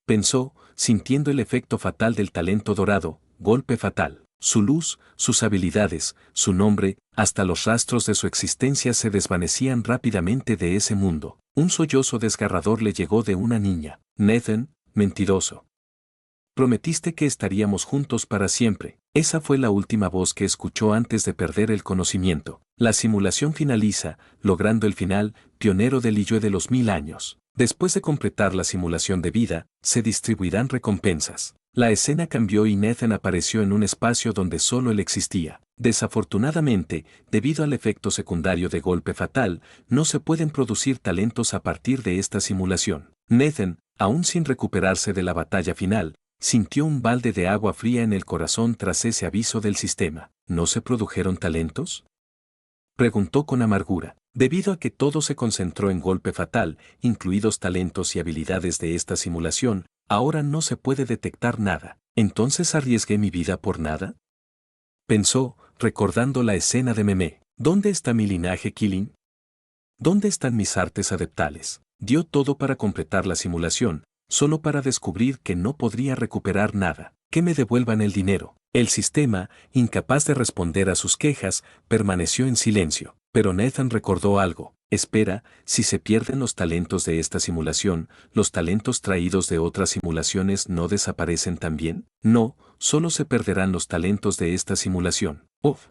Pensó, sintiendo el efecto fatal del talento dorado, golpe fatal. Su luz, sus habilidades, su nombre, hasta los rastros de su existencia se desvanecían rápidamente de ese mundo. Un sollozo desgarrador le llegó de una niña. Nathan, mentiroso. Prometiste que estaríamos juntos para siempre. Esa fue la última voz que escuchó antes de perder el conocimiento. La simulación finaliza, logrando el final, pionero del Liyue de los 1000 años. Después de completar la simulación de vida, se distribuirán recompensas. La escena cambió y Nathan apareció en un espacio donde solo él existía. Desafortunadamente, debido al efecto secundario de golpe fatal, no se pueden producir talentos a partir de esta simulación. Nathan, aún sin recuperarse de la batalla final, sintió un balde de agua fría en el corazón tras ese aviso del sistema. ¿No se produjeron talentos?, preguntó con amargura. Debido a que todo se concentró en golpe fatal, incluidos talentos y habilidades de esta simulación, ahora no se puede detectar nada. ¿Entonces arriesgué mi vida por nada?, pensó, recordando la escena de Meme. ¿Dónde está mi linaje Killing? ¿Dónde están mis artes adeptales? Dio todo para completar la simulación, solo para descubrir que no podría recuperar nada. Que me devuelvan el dinero. El sistema, incapaz de responder a sus quejas, permaneció en silencio. Pero Nathan recordó algo. Espera, si se pierden los talentos de esta simulación, ¿los talentos traídos de otras simulaciones no desaparecen también? No, solo se perderán los talentos de esta simulación. ¡Uf!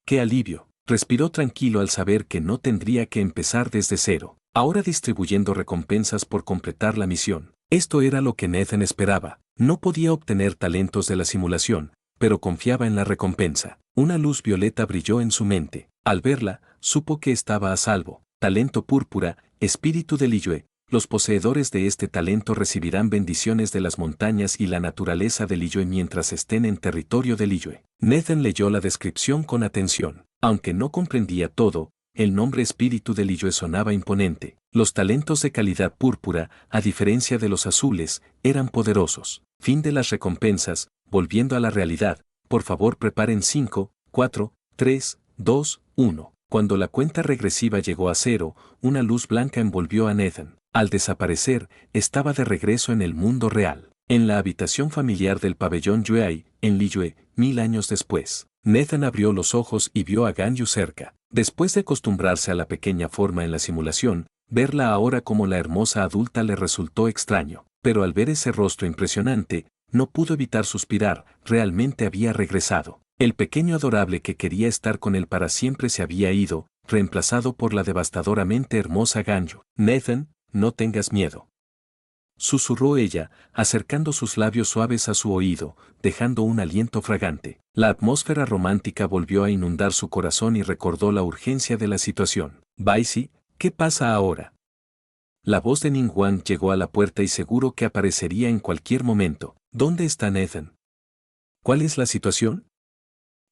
¡Qué alivio! Respiró tranquilo al saber que no tendría que empezar desde cero, ahora distribuyendo recompensas por completar la misión. Esto era lo que Nathan esperaba. No podía obtener talentos de la simulación, pero confiaba en la recompensa. Una luz violeta brilló en su mente. Al verla, supo que estaba a salvo. Talento púrpura, espíritu de Liyue. Los poseedores de este talento recibirán bendiciones de las montañas y la naturaleza de Liyue mientras estén en territorio de Liyue. Nathan leyó la descripción con atención. Aunque no comprendía todo, el nombre espíritu de Liyue sonaba imponente. Los talentos de calidad púrpura, a diferencia de los azules, eran poderosos. Fin de las recompensas. Volviendo a la realidad, por favor preparen 5, 4, 3, 2, 1. Cuando la cuenta regresiva llegó a 0, una luz blanca envolvió a Nathan. Al desaparecer, estaba de regreso en el mundo real. En la habitación familiar del pabellón Yuei, en Liyue, 1000 años después. Nathan abrió los ojos y vio a Ganyu cerca. Después de acostumbrarse a la pequeña forma en la simulación, verla ahora como la hermosa adulta le resultó extraño. Pero al ver ese rostro impresionante, no pudo evitar suspirar. Realmente había regresado. El pequeño adorable que quería estar con él para siempre se había ido, reemplazado por la devastadoramente hermosa Ganyu. Nathan, no tengas miedo, susurró ella, acercando sus labios suaves a su oído, dejando un aliento fragante. La atmósfera romántica volvió a inundar su corazón y recordó la urgencia de la situación. Baisi, ¿qué pasa ahora? La voz de Ningguang llegó a la puerta y seguro que aparecería en cualquier momento. ¿Dónde está Nathan? ¿Cuál es la situación?,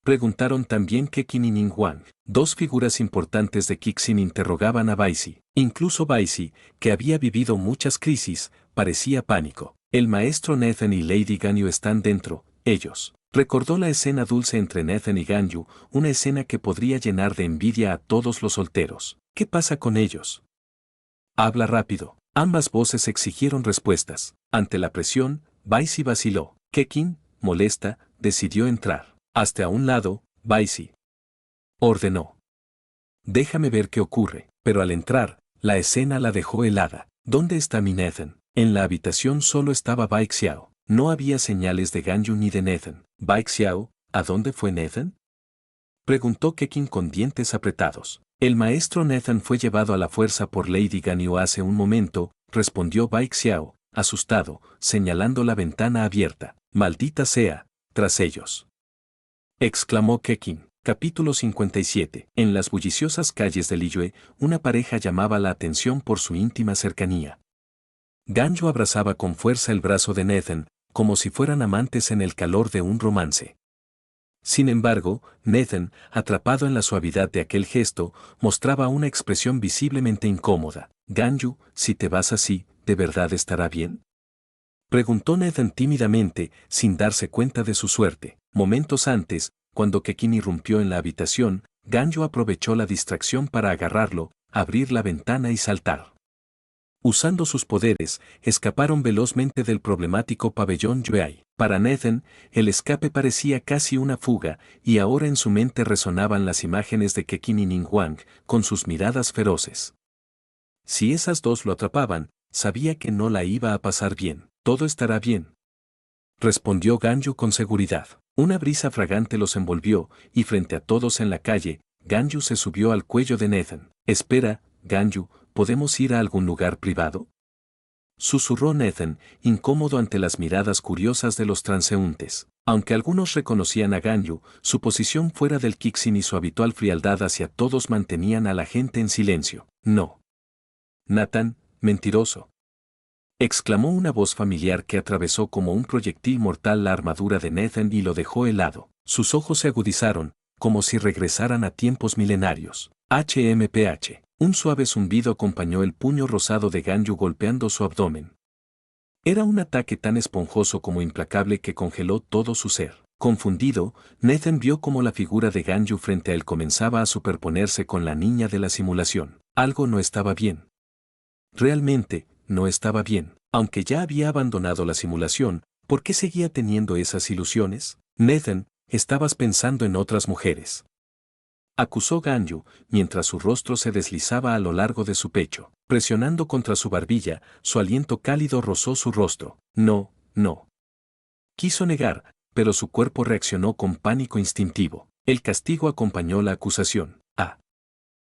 preguntaron también Keqing y Ningguang. Dos figuras importantes de Kixin interrogaban a Baisi. Incluso Baisi, que había vivido muchas crisis, parecía pánico. El maestro Nathan y Lady Ganyu están dentro, ellos. Recordó la escena dulce entre Nathan y Ganyu, una escena que podría llenar de envidia a todos los solteros. ¿Qué pasa con ellos? Habla rápido. Ambas voces exigieron respuestas. Ante la presión, Baisi vaciló. Keqing, molesta, decidió entrar. Hazte a un lado, Baisi, ordenó. Déjame ver qué ocurre. Pero al entrar, la escena la dejó helada. ¿Dónde está mi Nathan? En la habitación solo estaba Baixiao. No había señales de Ganyu ni de Nathan. Baixiao, ¿a dónde fue Nathan?, preguntó Keqing con dientes apretados. El maestro Nathan fue llevado a la fuerza por Lady Ganyu hace un momento, respondió Baixiao, asustado, señalando la ventana abierta. Maldita sea, tras ellos, exclamó Keqing. Capítulo 57. En las bulliciosas calles de Liyue, una pareja llamaba la atención por su íntima cercanía. Ganyu abrazaba con fuerza el brazo de Nathan, como si fueran amantes en el calor de un romance. Sin embargo, Nathan, atrapado en la suavidad de aquel gesto, mostraba una expresión visiblemente incómoda. Ganyu, si te vas así, ¿de verdad estará bien?, preguntó Nathan tímidamente, sin darse cuenta de su suerte. Momentos antes, cuando Keqing irrumpió en la habitación, Ganyu aprovechó la distracción para agarrarlo, abrir la ventana y saltar. Usando sus poderes, escaparon velozmente del problemático pabellón Yuei. Para Nathan, el escape parecía casi una fuga, y ahora en su mente resonaban las imágenes de Keqing y Ningguang, con sus miradas feroces. Si esas dos lo atrapaban, sabía que no la iba a pasar bien. Todo estará bien, respondió Ganyu con seguridad. Una brisa fragante los envolvió, y frente a todos en la calle, Ganyu se subió al cuello de Nathan. Espera, Ganyu, ¿podemos ir a algún lugar privado?, susurró Nathan, incómodo ante las miradas curiosas de los transeúntes. Aunque algunos reconocían a Ganyu, su posición fuera del Kixin y su habitual frialdad hacia todos mantenían a la gente en silencio. No. Nathan, mentiroso. Exclamó una voz familiar que atravesó como un proyectil mortal la armadura de Nathan y lo dejó helado. Sus ojos se agudizaron, como si regresaran a tiempos milenarios. HMPH. Un suave zumbido acompañó el puño rosado de Ganyu golpeando su abdomen. Era un ataque tan esponjoso como implacable que congeló todo su ser. Confundido, Nathan vio cómo la figura de Ganyu frente a él comenzaba a superponerse con la niña de la simulación. Algo no estaba bien. Realmente, no estaba bien. Aunque ya había abandonado la simulación, ¿por qué seguía teniendo esas ilusiones? Nathan, estabas pensando en otras mujeres. Acusó Ganyu, mientras su rostro se deslizaba a lo largo de su pecho. Presionando contra su barbilla, su aliento cálido rozó su rostro. No, no. Quiso negar, pero su cuerpo reaccionó con pánico instintivo. El castigo acompañó la acusación. ¡Ah!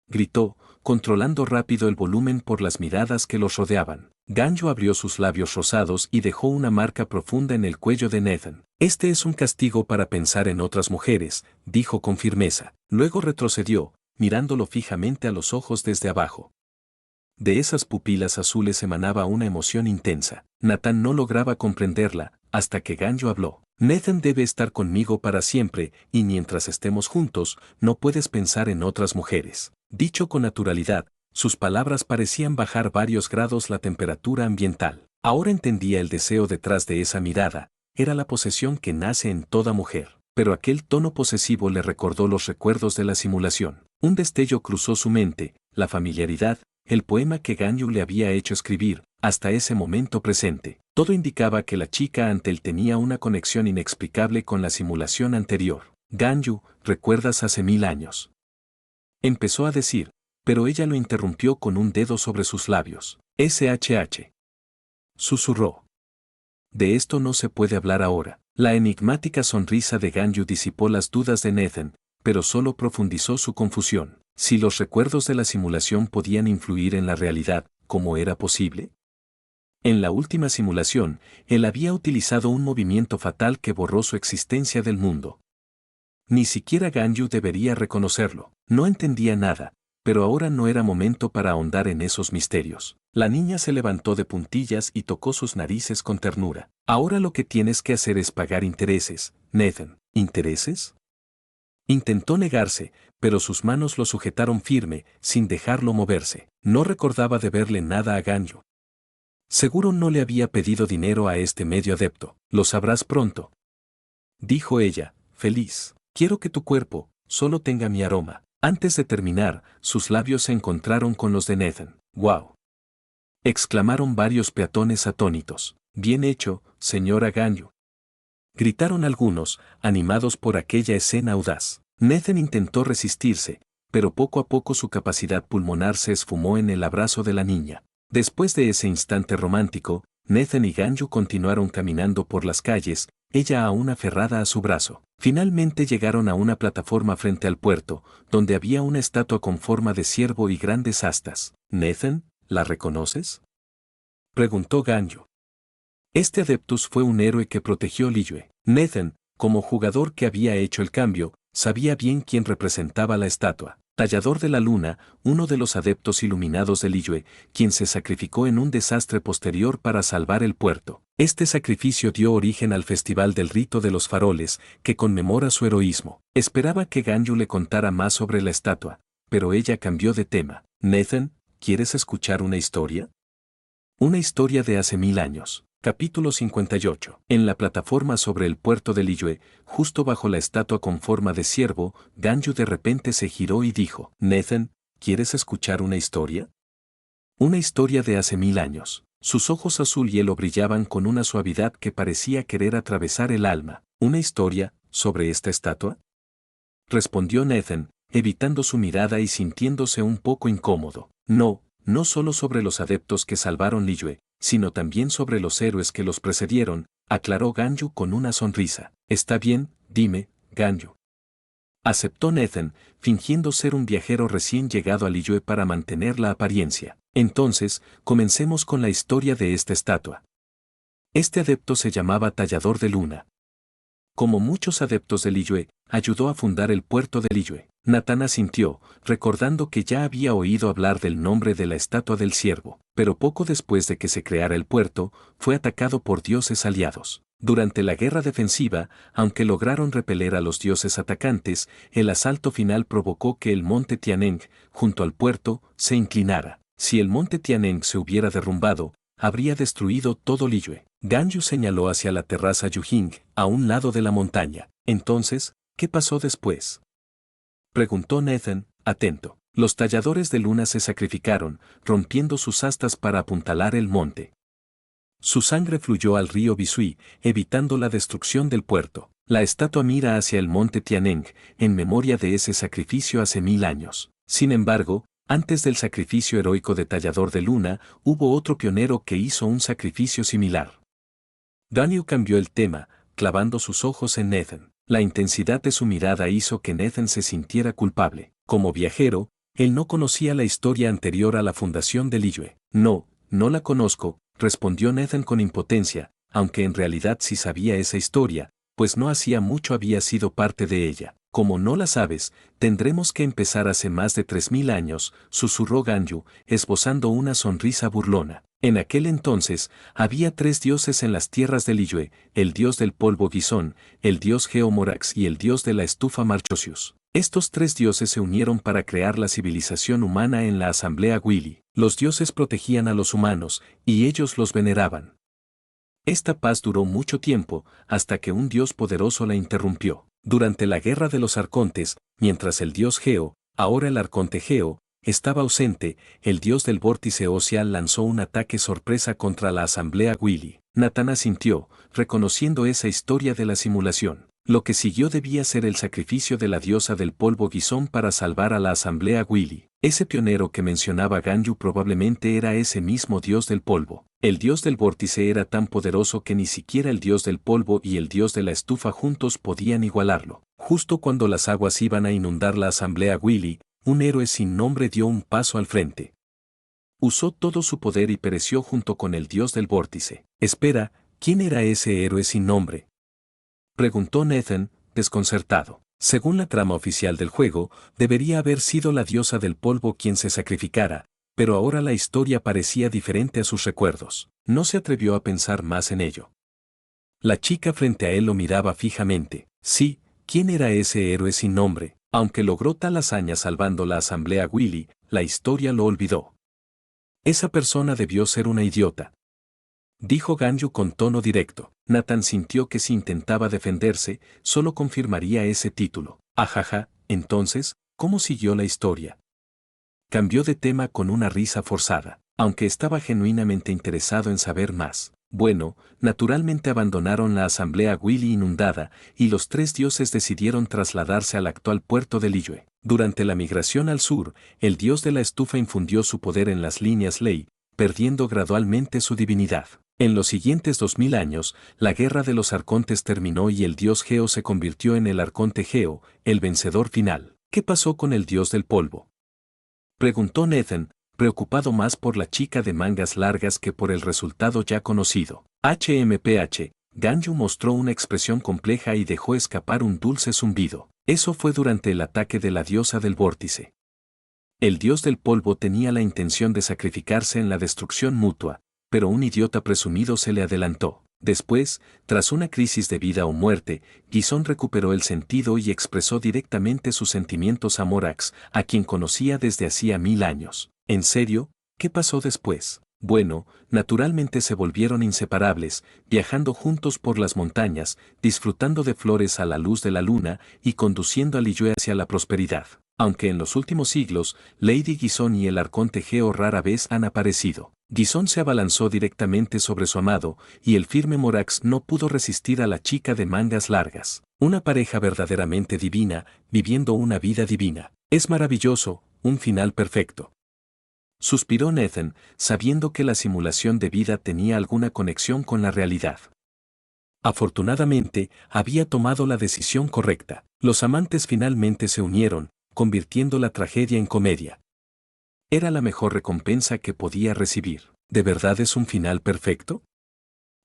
Gritó, controlando rápido el volumen por las miradas que los rodeaban. Ganyu abrió sus labios rosados y dejó una marca profunda en el cuello de Nathan. Este es un castigo para pensar en otras mujeres, dijo con firmeza. Luego retrocedió, mirándolo fijamente a los ojos desde abajo. De esas pupilas azules emanaba una emoción intensa. Nathan no lograba comprenderla, hasta que Ganyu habló. Nathan debe estar conmigo para siempre, y mientras estemos juntos, no puedes pensar en otras mujeres. Dicho con naturalidad, sus palabras parecían bajar varios grados la temperatura ambiental. Ahora entendía el deseo detrás de esa mirada, era la posesión que nace en toda mujer. Pero aquel tono posesivo le recordó los recuerdos de la simulación. Un destello cruzó su mente, la familiaridad, el poema que Ganyu le había hecho escribir, hasta ese momento presente. Todo indicaba que la chica ante él tenía una conexión inexplicable con la simulación anterior. Ganyu, ¿recuerdas hace 1000 años? Empezó a decir, pero ella lo interrumpió con un dedo sobre sus labios. SHH. Susurró. De esto no se puede hablar ahora. La enigmática sonrisa de Ganyu disipó las dudas de Nathan, pero solo profundizó su confusión. Si los recuerdos de la simulación podían influir en la realidad, ¿cómo era posible? En la última simulación, él había utilizado un movimiento fatal que borró su existencia del mundo. Ni siquiera Ganyu debería reconocerlo. No entendía nada, pero ahora no era momento para ahondar en esos misterios. La niña se levantó de puntillas y tocó sus narices con ternura. Ahora lo que tienes que hacer es pagar intereses, Nathan. ¿Intereses? Intentó negarse, pero sus manos lo sujetaron firme, sin dejarlo moverse. No recordaba deberle nada a Ganyu. Seguro no le había pedido dinero a este medio adepto. Lo sabrás pronto. Dijo ella, feliz. Quiero que tu cuerpo solo tenga mi aroma. Antes de terminar, sus labios se encontraron con los de Nathan. ¡Wow! Exclamaron varios peatones atónitos. Bien hecho, señora Ganyu. Gritaron algunos, animados por aquella escena audaz. Nathan intentó resistirse, pero poco a poco su capacidad pulmonar se esfumó en el abrazo de la niña. Después de ese instante romántico, Nathan y Ganyu continuaron caminando por las calles, ella aún aferrada a su brazo. Finalmente llegaron a una plataforma frente al puerto, donde había una estatua con forma de ciervo y grandes astas. «Nathan, ¿la reconoces?», preguntó Ganyu. Este Adeptus fue un héroe que protegió Liyue. Nathan, como jugador que había hecho el cambio, sabía bien quién representaba la estatua. Tallador de la Luna, uno de los adeptos iluminados de Liyue, quien se sacrificó en un desastre posterior para salvar el puerto. Este sacrificio dio origen al Festival del Rito de los Faroles, que conmemora su heroísmo. Esperaba que Ganyu le contara más sobre la estatua, pero ella cambió de tema. Nathan, ¿quieres escuchar una historia? Una historia de hace 1000 años. Capítulo 58. En la plataforma sobre el puerto de Liyue, justo bajo la estatua con forma de ciervo, Ganyu de repente se giró y dijo, Nathan, ¿quieres escuchar una historia? Una historia de hace 1000 años. Sus ojos azul hielo brillaban con una suavidad que parecía querer atravesar el alma. ¿Una historia sobre esta estatua?, respondió Nathan, evitando su mirada y sintiéndose un poco incómodo. No, no solo sobre los adeptos que salvaron Liyue, sino también sobre los héroes que los precedieron, aclaró Ganyu con una sonrisa. Está bien, dime, Ganyu. aceptó Nathan, fingiendo ser un viajero recién llegado a Liyue para mantener la apariencia. Entonces, comencemos con la historia de esta estatua. Este adepto se llamaba Tallador de Luna. Como muchos adeptos de Liyue, ayudó a fundar el puerto de Liyue. Nathan asintió, recordando que ya había oído hablar del nombre de la estatua del ciervo, pero poco después de que se creara el puerto, fue atacado por dioses aliados. Durante la guerra defensiva, aunque lograron repeler a los dioses atacantes, el asalto final provocó que el monte Tianeng, junto al puerto, se inclinara. Si el monte Tianeng se hubiera derrumbado, habría destruido todo Liyue. Ganyu señaló hacia la terraza Yujing, a un lado de la montaña. Entonces, ¿qué pasó después? Preguntó Nathan, atento. Los talladores de luna se sacrificaron, rompiendo sus astas para apuntalar el monte. Su sangre fluyó al río Bisui, evitando la destrucción del puerto. La estatua mira hacia el monte Tianeng, en memoria de ese sacrificio hace 1000 años. Sin embargo, antes del sacrificio heroico de Tallador de Luna, hubo otro pionero que hizo un sacrificio similar. Ganyu cambió el tema, clavando sus ojos en Nathan. La intensidad de su mirada hizo que Nathan se sintiera culpable. Como viajero, él no conocía la historia anterior a la fundación de Liyue. No la conozco, respondió Nathan con impotencia, aunque en realidad sí sabía esa historia, pues no hacía mucho había sido parte de ella. Como no la sabes, tendremos que empezar hace más de 3000 años, susurró Ganyu, esbozando una sonrisa burlona. En aquel entonces, había 3 dioses en las tierras de Liyue, el dios del polvo Gizón, el dios Geomorax y el dios de la estufa Marchosius. Estos 3 dioses se unieron para crear la civilización humana en la asamblea Wili. Los dioses protegían a los humanos, y ellos los veneraban. Esta paz duró mucho tiempo, hasta que un dios poderoso la interrumpió. Durante la guerra de los arcontes, mientras el dios Geo, ahora el arconte Geo, estaba ausente, el dios del vórtice óseo lanzó un ataque sorpresa contra la asamblea Wili. Nathan asintió, reconociendo esa historia de la simulación. Lo que siguió debía ser el sacrificio de la diosa del polvo Gizón para salvar a la asamblea Wili. Ese pionero que mencionaba Ganyu probablemente era ese mismo dios del polvo. El dios del vórtice era tan poderoso que ni siquiera el dios del polvo y el dios de la estufa juntos podían igualarlo. Justo cuando las aguas iban a inundar la asamblea Wili, un héroe sin nombre dio un paso al frente. Usó todo su poder y pereció junto con el dios del vórtice. Espera, ¿quién era ese héroe sin nombre?, preguntó Nathan, desconcertado. Según la trama oficial del juego, debería haber sido la diosa del polvo quien se sacrificara, pero ahora la historia parecía diferente a sus recuerdos. No se atrevió a pensar más en ello. La chica frente a él lo miraba fijamente. Sí, ¿quién era ese héroe sin nombre? Aunque logró tal hazaña salvando la asamblea Wili, la historia lo olvidó. Esa persona debió ser una idiota, dijo Ganyu con tono directo. Nathan sintió que si intentaba defenderse, solo confirmaría ese título. Ajaja, entonces, ¿cómo siguió la historia? Cambió de tema con una risa forzada, aunque estaba genuinamente interesado en saber más. Bueno, naturalmente abandonaron la asamblea Wili inundada, y los 3 dioses decidieron trasladarse al actual puerto de Liyue. Durante la migración al sur, el dios de la estufa infundió su poder en las líneas Lei, perdiendo gradualmente su divinidad. En los siguientes 2000 años, la guerra de los arcontes terminó y el dios Geo se convirtió en el arconte Geo, el vencedor final. ¿Qué pasó con el dios del polvo?, preguntó Nathan, preocupado más por la chica de mangas largas que por el resultado ya conocido. HMPH, Ganyu mostró una expresión compleja y dejó escapar un dulce zumbido. Eso fue durante el ataque de la diosa del vórtice. El dios del polvo tenía la intención de sacrificarse en la destrucción mutua, pero un idiota presumido se le adelantó. Después, tras una crisis de vida o muerte, Gizón recuperó el sentido y expresó directamente sus sentimientos a Morax, a quien conocía desde hacía 1000 años. ¿En serio? ¿Qué pasó después? Bueno, naturalmente se volvieron inseparables, viajando juntos por las montañas, disfrutando de flores a la luz de la luna y conduciendo a Liyue hacia la prosperidad. Aunque en los últimos siglos, Lady Gizón y el arconte Geo rara vez han aparecido. Gizón se abalanzó directamente sobre su amado, y el firme Morax no pudo resistir a la chica de mangas largas. Una pareja verdaderamente divina, viviendo una vida divina. Es maravilloso, un final perfecto. Suspiró Nathan, sabiendo que la simulación de vida tenía alguna conexión con la realidad. Afortunadamente, había tomado la decisión correcta. Los amantes finalmente se unieron, convirtiendo la tragedia en comedia. Era la mejor recompensa que podía recibir. ¿De verdad es un final perfecto?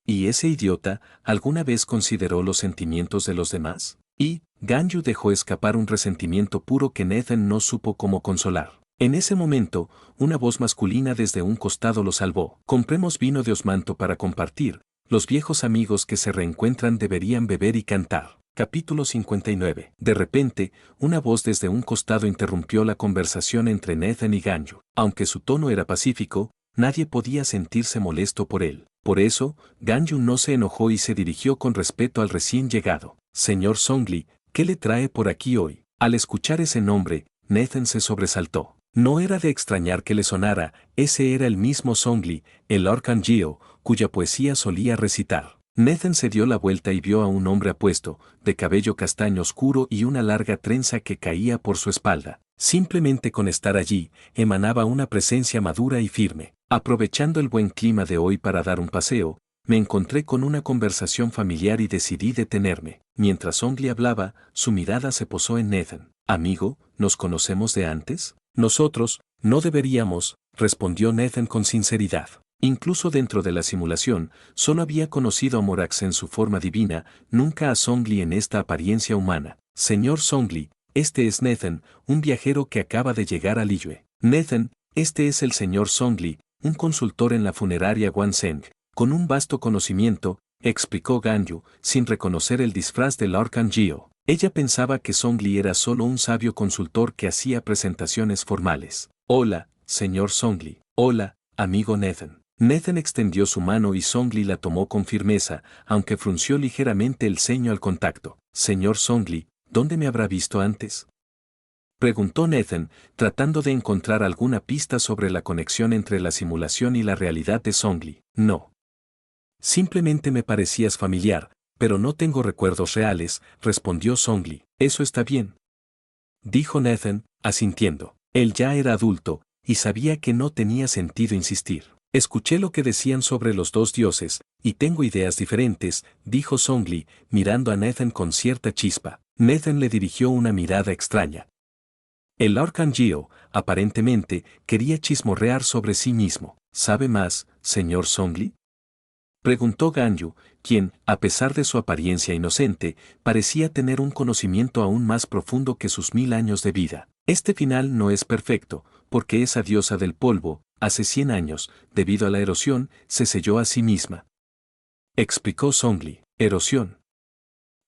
¿Y ese idiota alguna vez consideró los sentimientos de los demás? Y Ganyu dejó escapar un resentimiento puro que Nathan no supo cómo consolar. En ese momento, una voz masculina desde un costado lo salvó. Compremos vino de osmanto para compartir. Los viejos amigos que se reencuentran deberían beber y cantar. Capítulo 59. De repente, una voz desde un costado interrumpió la conversación entre Nathan y Ganyu. Aunque su tono era pacífico, nadie podía sentirse molesto por él. Por eso, Ganyu no se enojó y se dirigió con respeto al recién llegado. Señor Zhongli, ¿qué le trae por aquí hoy? Al escuchar ese nombre, Nathan se sobresaltó. No era de extrañar que le sonara, ese era el mismo Zhongli, el Arcangelo, cuya poesía solía recitar. Nathan se dio la vuelta y vio a un hombre apuesto, de cabello castaño oscuro y una larga trenza que caía por su espalda. Simplemente con estar allí, emanaba una presencia madura y firme. Aprovechando el buen clima de hoy para dar un paseo, me encontré con una conversación familiar y decidí detenerme. Mientras Zhongli hablaba, su mirada se posó en Nathan. Amigo, ¿nos conocemos de antes? Nosotros, no deberíamos, respondió Nathan con sinceridad. Incluso dentro de la simulación, solo había conocido a Morax en su forma divina, nunca a Zhongli en esta apariencia humana. Señor Zhongli, este es Nathan, un viajero que acaba de llegar a Liyue. Nathan, este es el señor Zhongli, un consultor en la funeraria Wanzheng, con un vasto conocimiento, explicó Ganyu, sin reconocer el disfraz del Arcangelo. Ella pensaba que Zhongli era solo un sabio consultor que hacía presentaciones formales. Hola, señor Zhongli. Hola, amigo Nathan. Nathan extendió su mano y Zhongli la tomó con firmeza, aunque frunció ligeramente el ceño al contacto. Señor Zhongli, ¿dónde me habrá visto antes? Preguntó Nathan, tratando de encontrar alguna pista sobre la conexión entre la simulación y la realidad de Zhongli. No. Simplemente me parecías familiar, pero no tengo recuerdos reales, respondió Zhongli. Eso está bien, dijo Nathan, asintiendo. Él ya era adulto, y sabía que no tenía sentido insistir. Escuché lo que decían sobre los dos dioses, y tengo ideas diferentes, dijo Zhongli, mirando a Nathan con cierta chispa. Nathan le dirigió una mirada extraña. El Arcangelo, aparentemente, quería chismorrear sobre sí mismo. ¿Sabe más, señor Zhongli? Preguntó Ganyu, quien, a pesar de su apariencia inocente, parecía tener un conocimiento aún más profundo que sus 1000 años de vida. Este final no es perfecto, porque esa diosa del polvo, hace 100 años, debido a la erosión, se selló a sí misma. Explicó Zhongli. Erosión.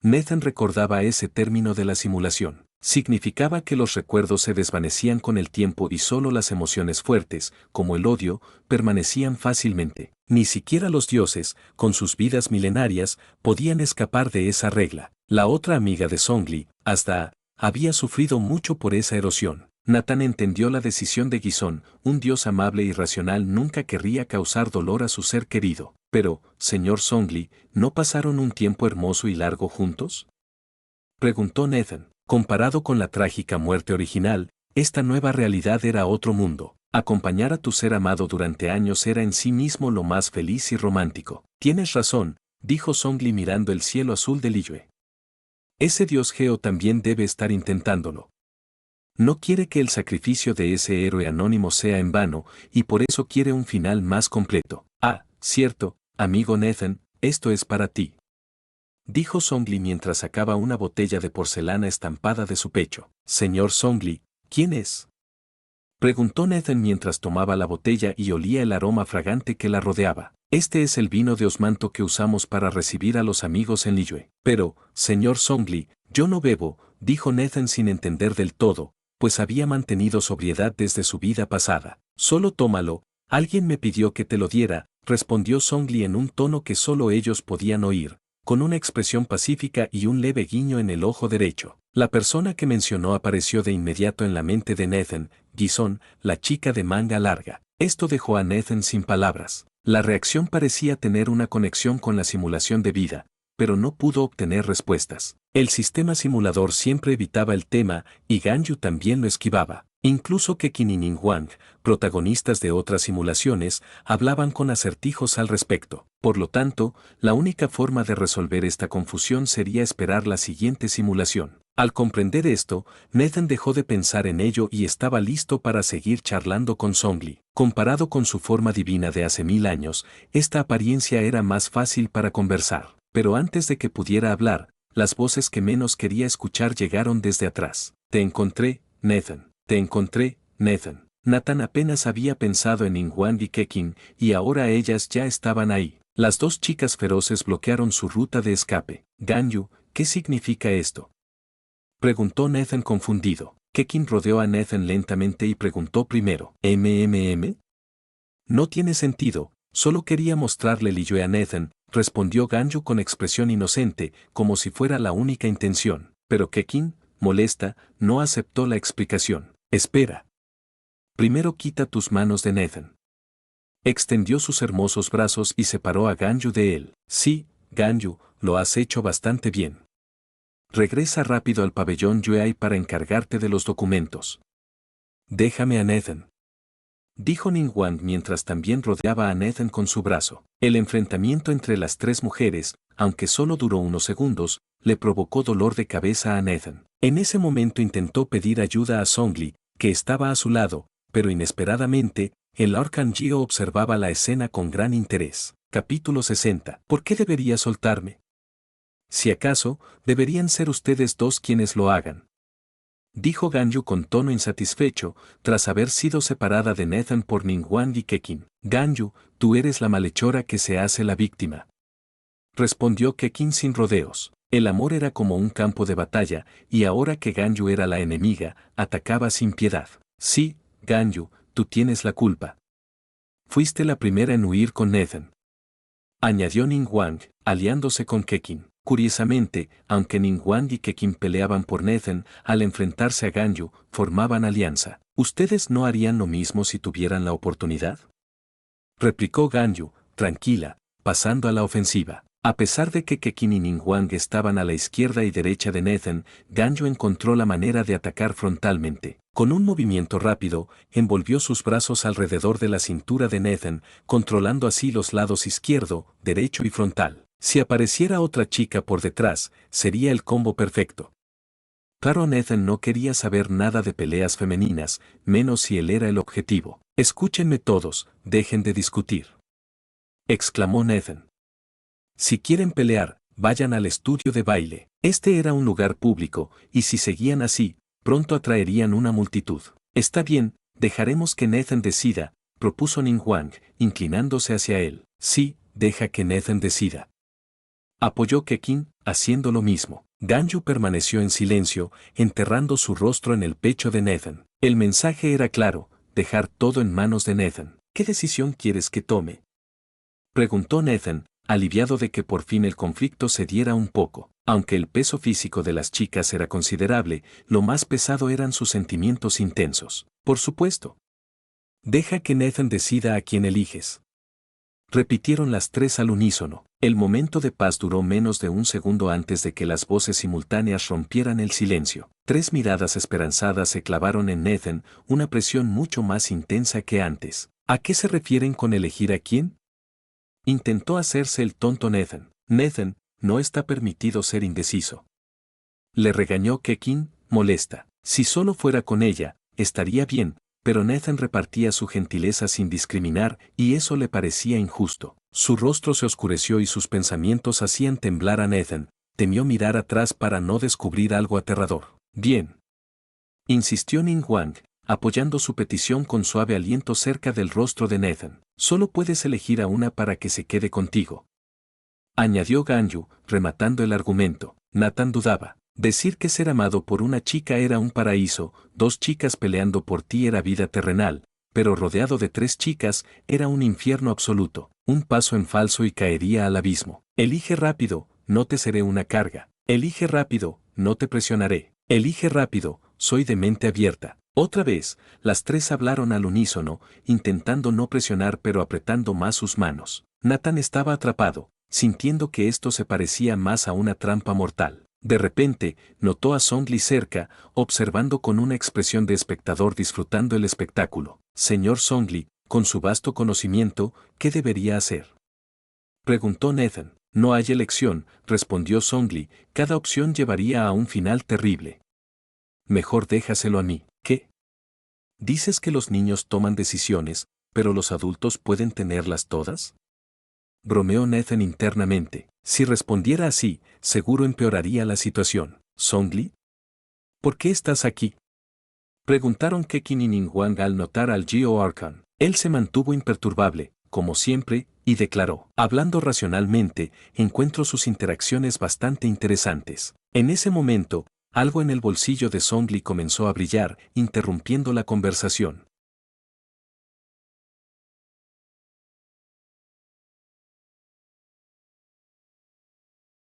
Nathan recordaba ese término de la simulación. Significaba que los recuerdos se desvanecían con el tiempo y solo las emociones fuertes, como el odio, permanecían fácilmente. Ni siquiera los dioses, con sus vidas milenarias, podían escapar de esa regla. La otra amiga de Zhongli, Azda, había sufrido mucho por esa erosión. Nathan entendió la decisión de Gizon, un dios amable y racional nunca querría causar dolor a su ser querido. Pero, señor Zhongli, ¿no pasaron un tiempo hermoso y largo juntos? Preguntó Nathan. Comparado con la trágica muerte original, esta nueva realidad era otro mundo. Acompañar a tu ser amado durante años era en sí mismo lo más feliz y romántico. Tienes razón, dijo Zhongli mirando el cielo azul de Liyue. Ese dios Geo también debe estar intentándolo. No quiere que el sacrificio de ese héroe anónimo sea en vano, y por eso quiere un final más completo. Ah, cierto, amigo Nathan, esto es para ti. Dijo Zhongli mientras sacaba una botella de porcelana estampada de su pecho. Señor Zhongli, ¿quién es? Preguntó Nathan mientras tomaba la botella y olía el aroma fragante que la rodeaba. Este es el vino de osmanto que usamos para recibir a los amigos en Liyue. Pero, señor Zhongli, yo no bebo, dijo Nathan sin entender del todo, pues había mantenido sobriedad desde su vida pasada. Solo tómalo, alguien me pidió que te lo diera, respondió Zhongli en un tono que solo ellos podían oír, con una expresión pacífica y un leve guiño en el ojo derecho. La persona que mencionó apareció de inmediato en la mente de Nathan, Gizon, la chica de manga larga. Esto dejó a Nathan sin palabras. La reacción parecía tener una conexión con la simulación de vida, pero no pudo obtener respuestas. El sistema simulador siempre evitaba el tema y Ganyu también lo esquivaba. Incluso Kekin y Ningguang, protagonistas de otras simulaciones, hablaban con acertijos al respecto. Por lo tanto, la única forma de resolver esta confusión sería esperar la siguiente simulación. Al comprender esto, Nathan dejó de pensar en ello y estaba listo para seguir charlando con Zhongli. Comparado con su forma divina de hace 1000 años, esta apariencia era más fácil para conversar. Pero antes de que pudiera hablar, las voces que menos quería escuchar llegaron desde atrás. Te encontré, Nathan. Te encontré, Nathan. Nathan apenas había pensado en Ningguang y Kekin, y ahora ellas ya estaban ahí. Las dos chicas feroces bloquearon su ruta de escape. Ganyu, ¿qué significa esto?, preguntó Nathan confundido. Kekin rodeó a Nathan lentamente y preguntó primero, ¿MMM? No tiene sentido, solo quería mostrarle Liyue a Nathan, respondió Ganyu con expresión inocente, como si fuera la única intención. Pero Kekin, molesta, no aceptó la explicación. Espera. Primero quita tus manos de Nathan. Extendió sus hermosos brazos y separó a Ganyu de él. Sí, Ganyu, lo has hecho bastante bien. Regresa rápido al pabellón Yuei para encargarte de los documentos. Déjame a Nathan, dijo Ningguang mientras también rodeaba a Nathan con su brazo. El enfrentamiento entre las tres mujeres, aunque solo duró unos segundos, le provocó dolor de cabeza a Nathan. En ese momento intentó pedir ayuda a Zhongli, que estaba a su lado, pero inesperadamente, el Lord Kangyo observaba la escena con gran interés. Capítulo 60. ¿Por qué debería soltarme? Si acaso, deberían ser ustedes dos quienes lo hagan, dijo Ganyu con tono insatisfecho, tras haber sido separada de Nathan por Ningguang y Kekin. Ganyu, tú eres la malhechora que se hace la víctima, respondió Kekin sin rodeos. El amor era como un campo de batalla, y ahora que Ganyu era la enemiga, atacaba sin piedad. Sí, Ganyu, tú tienes la culpa. Fuiste la primera en huir con Nathan, añadió Ningguang, aliándose con Kekin. Curiosamente, aunque Ningguang y Kekin peleaban por Nathan, al enfrentarse a Ganyu, formaban alianza. ¿Ustedes no harían lo mismo si tuvieran la oportunidad?, replicó Ganyu, tranquila, pasando a la ofensiva. A pesar de que Kekin y Ningguang estaban a la izquierda y derecha de Nathan, Ganyu encontró la manera de atacar frontalmente. Con un movimiento rápido, envolvió sus brazos alrededor de la cintura de Nathan, controlando así los lados izquierdo, derecho y frontal. Si apareciera otra chica por detrás, sería el combo perfecto. Claro, Nathan no quería saber nada de peleas femeninas, menos si él era el objetivo. Escúchenme todos, dejen de discutir, exclamó Nathan. Si quieren pelear, vayan al estudio de baile. Este era un lugar público, y si seguían así, pronto atraerían una multitud. Está bien, dejaremos que Nathan decida, propuso Ningguang, inclinándose hacia él. Sí, deja que Nathan decida, apoyó Kekin, haciendo lo mismo. Ganyu permaneció en silencio, enterrando su rostro en el pecho de Nathan. El mensaje era claro, dejar todo en manos de Nathan. ¿Qué decisión quieres que tome?, preguntó Nathan, aliviado de que por fin el conflicto cediera un poco. Aunque el peso físico de las chicas era considerable, lo más pesado eran sus sentimientos intensos. Por supuesto. Deja que Nathan decida a quién eliges, repitieron las tres al unísono. El momento de paz duró menos de un segundo antes de que las voces simultáneas rompieran el silencio. Tres miradas esperanzadas se clavaron en Nathan, una presión mucho más intensa que antes. ¿A qué se refieren con elegir a quién?, intentó hacerse el tonto Nathan. Nathan, no está permitido ser indeciso, le regañó Kekin, molesta. Si solo fuera con ella, estaría bien, pero Nathan repartía su gentileza sin discriminar y eso le parecía injusto. Su rostro se oscureció y sus pensamientos hacían temblar a Nathan. Temió mirar atrás para no descubrir algo aterrador. Bien, insistió Ningguang, apoyando su petición con suave aliento cerca del rostro de Nathan. Solo puedes elegir a una para que se quede contigo, añadió Ganyu, rematando el argumento. Nathan dudaba. Decir que ser amado por una chica era un paraíso, dos chicas peleando por ti era vida terrenal, pero rodeado de tres chicas era un infierno absoluto. Un paso en falso y caería al abismo. Elige rápido, no te seré una carga. Elige rápido, no te presionaré. Elige rápido, soy de mente abierta. Otra vez, las tres hablaron al unísono, intentando no presionar pero apretando más sus manos. Nathan estaba atrapado, sintiendo que esto se parecía más a una trampa mortal. De repente, notó a Song Li cerca, observando con una expresión de espectador disfrutando el espectáculo. Señor Song Li, con su vasto conocimiento, ¿qué debería hacer? Preguntó Nathan. No hay elección, respondió Song Li, cada opción llevaría a un final terrible. Mejor déjaselo a mí. ¿Qué? ¿Dices que los niños toman decisiones, pero los adultos pueden tenerlas todas? Bromeó Nathan internamente. Si respondiera así, seguro empeoraría la situación. ¿Song Li? ¿Por qué estás aquí? Preguntaron Kekin y Ningguang al notar al Geo Archon. Él se mantuvo imperturbable, como siempre, y declaró, hablando racionalmente, encuentro sus interacciones bastante interesantes. En ese momento, algo en el bolsillo de Song Li comenzó a brillar, interrumpiendo la conversación.